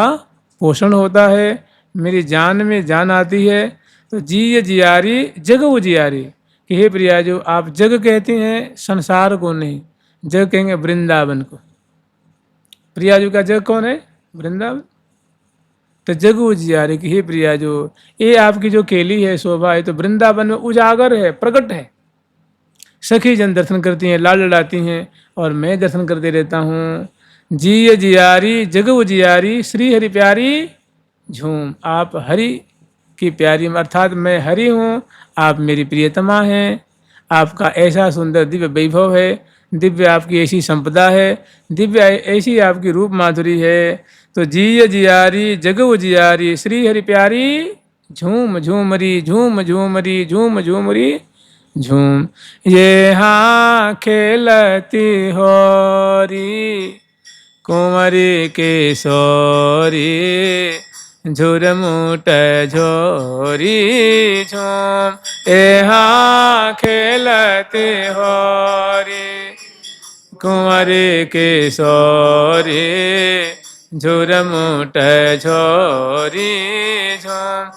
पोषण होता है, मेरी जान में जान आती है। तो जी जियारी जग उजियारी, कि हे प्रिया जो आप जग कहते हैं संसार को नहीं, जग कहेंगे वृंदावन को। प्रिया जो का जग कौन है? वृंदावन। तो जग उजियारी की हे प्रिया जो ये आपकी जो केली है शोभा है तो वृंदावन में उजागर है, प्रकट है। सखी जन दर्शन करती हैं, लाल लड़ाती हैं और मैं दर्शन करते रहता हूँ। जी जियारी जग उजियारी श्री हरि प्यारी झूम। आप हरि की प्यारी अर्थात मैं हरि हूँ, आप मेरी प्रियतमा हैं। आपका ऐसा सुंदर दिव्य वैभव है, दिव्य आपकी ऐसी संपदा है, दिव्य ऐसी आपकी रूप माधुरी है। तो जी जियारी जग उजियारी श्री हरि प्यारी झूम झूमरी झूम झूमरी झूम झूमरी झूम। ये हाँ खेलती होरी कुंवरी किशोरी झुरमुट झोरी झूम। हाँ खेलती होरी कुंवरी किशोरी झुरमुट झोरी झूम।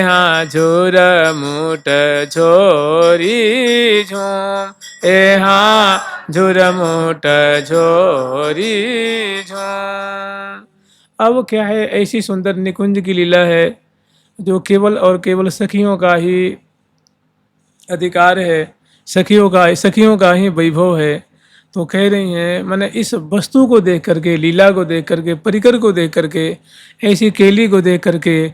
हाँ झुरमुट झोरी झूम। हाँ झुरमुट झोरी झूम। अब क्या है, ऐसी सुंदर निकुंज की लीला है जो केवल और केवल सखियों का ही अधिकार है, सखियों का ही वैभव है। तो कह रही हैं मैंने इस वस्तु को देख करके, लीला को देख करके, परिकर को देख करके, ऐसी केली को देख करके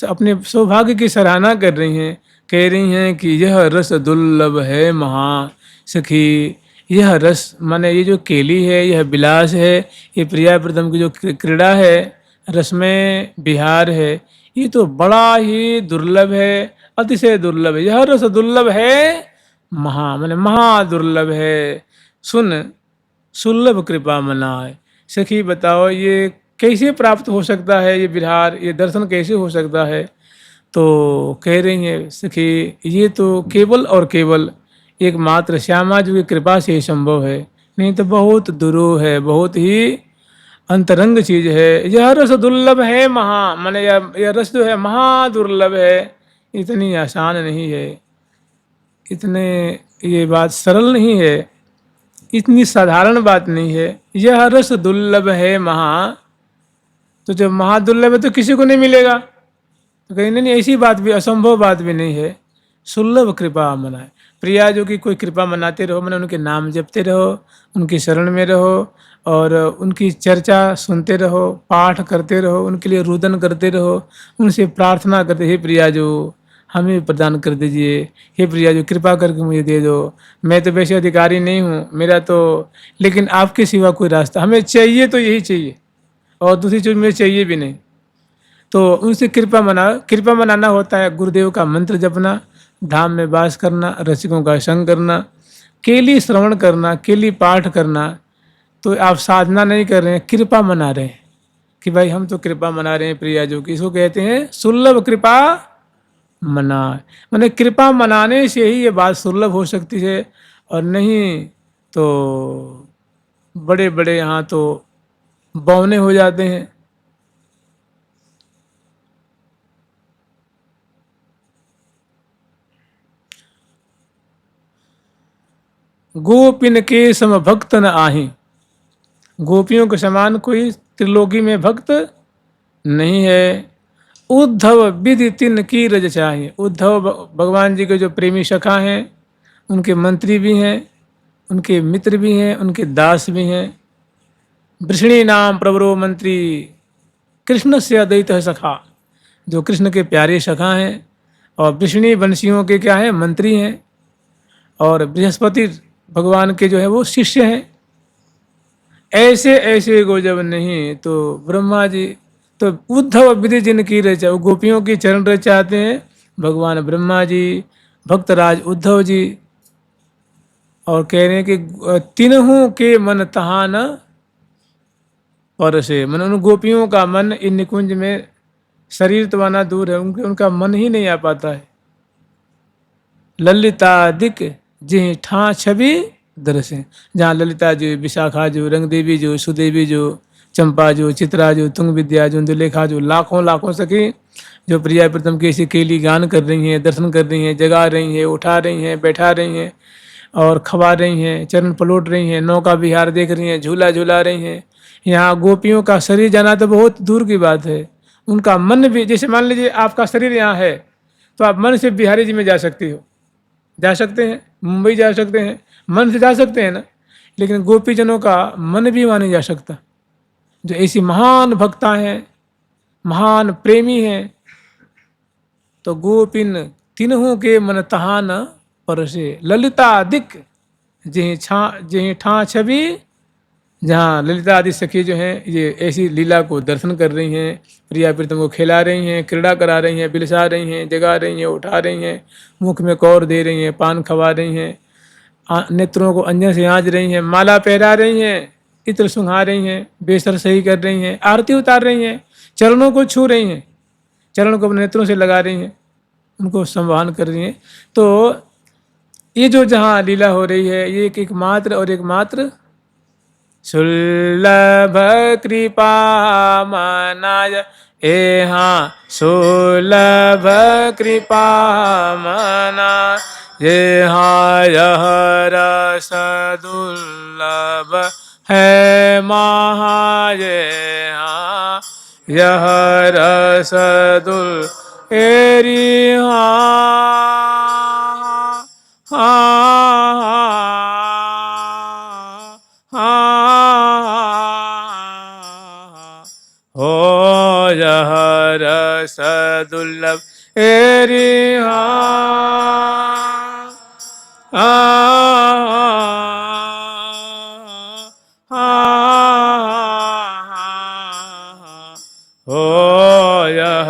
अपने सौभाग्य की सराहना कर रही हैं। कह रही हैं कि यह रस दुर्लभ है महा सखी, यह रस माने ये जो केली है, यह विलास है, ये प्रिया प्रीतम की जो क्रीड़ा है, रस में बिहार है, ये तो बड़ा ही दुर्लभ है, अतिशय दुर्लभ है। यह रस दुर्लभ है महा, माने महा दुर्लभ है। सुन सुलभ कृपा मनाए। सखी बताओ ये कैसे प्राप्त हो सकता है, ये विहार, ये दर्शन कैसे हो सकता है? तो कह रही हैं सखी, ये तो केवल और केवल एकमात्र श्यामा जी की कृपा से ही संभव है, नहीं तो बहुत दुरूह है, बहुत ही अंतरंग चीज है। यह रस दुर्लभ है महा, माने यह रस जो है महा दुर्लभ है, इतनी आसान नहीं है, इतने ये बात सरल नहीं है, इतनी साधारण बात नहीं है। यह रस दुर्लभ है महा, तो जब महादुर्लभ है तो किसी को नहीं मिलेगा, तो कहीं नहीं, ऐसी बात भी, असंभव बात भी नहीं है। सुलभ कृपा मनाए। प्रिया जो कि कोई कृपा मनाते रहो, मैंने उनके नाम जपते रहो, उनकी शरण में रहो, और उनकी चर्चा सुनते रहो, पाठ करते रहो, उनके लिए रुदन करते रहो, उनसे प्रार्थना करते, हे प्रिया जो हमें प्रदान कर दीजिए, हे प्रिया जो कृपा करके मुझे दे दो, मैं तो वैसे अधिकारी नहीं हूँ, मेरा तो, लेकिन आपके सिवा कोई रास्ता हमें चाहिए तो यही चाहिए, और दूसरी चीज़ मुझे चाहिए भी नहीं। तो उनसे कृपा मना, कृपा मनाना होता है गुरुदेव का मंत्र जपना, धाम में वास करना, रसिकों का संग करना, केली श्रवण करना, केली पाठ करना। तो आप साधना नहीं कर रहे हैं, कृपा मना रहे हैं कि भाई हम तो कृपा मना रहे हैं प्रिया जो कि, इसको कहते हैं सुलभ कृपा मना। मैंने कृपा मनाने से ही ये बात सुलभ हो सकती है, और नहीं तो बड़े बड़े यहाँ तो बौने हो जाते हैं। गोपिन के सम भक्त न आही, गोपियों के समान कोई त्रिलोकी में भक्त नहीं है। उद्धव विधि तिन की रज चाहिए। उद्धव भगवान जी के जो प्रेमी सखा हैं, उनके मंत्री भी हैं, उनके मित्र भी हैं, उनके दास भी हैं। वृषणी नाम प्रवरो मंत्री कृष्ण से अद्वैत सखा, जो कृष्ण के प्यारे सखा हैं, और वृषणी वंशियों के क्या हैं, मंत्री हैं, और बृहस्पति भगवान के जो है वो शिष्य हैं। ऐसे ऐसे को जब नहीं तो ब्रह्मा जी, तो उद्धव विधि जिनकी रचा, वो गोपियों की चरण रच चाहते हैं भगवान ब्रह्मा जी, भक्तराज उद्धव जी, और कह रहे हैं कि तिनहु के मन तहा न पर से, मन उन गोपियों का मन इन निकुंज में, शरीर तो आना दूर है, उनका मन ही नहीं आ पाता है। ललिता दिक जिह ठा छवि दर्शन, जहाँ ललिता जो, विशाखा जो, रंग देवी जो, सुदेवी जो, चंपा जो, चित्रा जो, तुंग विद्या जो, दुलेखा जो, लाखों लाखों सखी जो प्रिया प्रीतम के ऐसी केली गान कर रही हैं, दर्शन कर रही हैं, जगा रही हैं, उठा रही हैं, बैठा रही हैं, और खवा रही हैं, चरण पलट रही हैं, नौका विहार देख रही हैं, झूला झूला रही हैं। यहाँ गोपियों का शरीर जाना तो बहुत दूर की बात है, उनका मन भी, जैसे मान लीजिए आपका शरीर यहाँ है, तो आप मन से बिहारी जी में जा सकती हो, जा सकते हैं, मुंबई जा सकते हैं, मन से जा सकते हैं ना, लेकिन गोपीजनों का मन भी वहाँ नहीं जा सकता। जो ऐसी महान भक्ता हैं, महान प्रेमी हैं, तो गोपिन तिन्हों के मन तहा न परसे, ललिता दिक जिहि ठा छवि, जहाँ ललिता आदि सखी जो हैं ये ऐसी लीला को दर्शन कर रही हैं, प्रिया प्रीतम को खिला रही हैं, क्रीड़ा करा रही हैं, बिलसा रही हैं, जगा रही हैं, उठा रही हैं, मुख में कौर दे रही हैं, पान खवा रही हैं, नेत्रों को अंजन से आँच रही हैं, माला पहरा रही हैं, इत्र सुंघा रही हैं, बेसर सही कर रही हैं, आरती उतार रही हैं, चरणों को छू रही हैं, चरणों को अपने नेत्रों से लगा रही हैं, उनको संवाहन कर रही हैं। तो ये जो जहाँ लीला हो रही है, ये एकमात्र और एकमात्र सुलभ कृपा मनाय, यहाँ सुलभ कृपा मना, यहाँ यह रस दुर्लभ है महा, यहाँ यह रस दुर्लभ एरी हो यह रस दुर्लभ एरी हो यह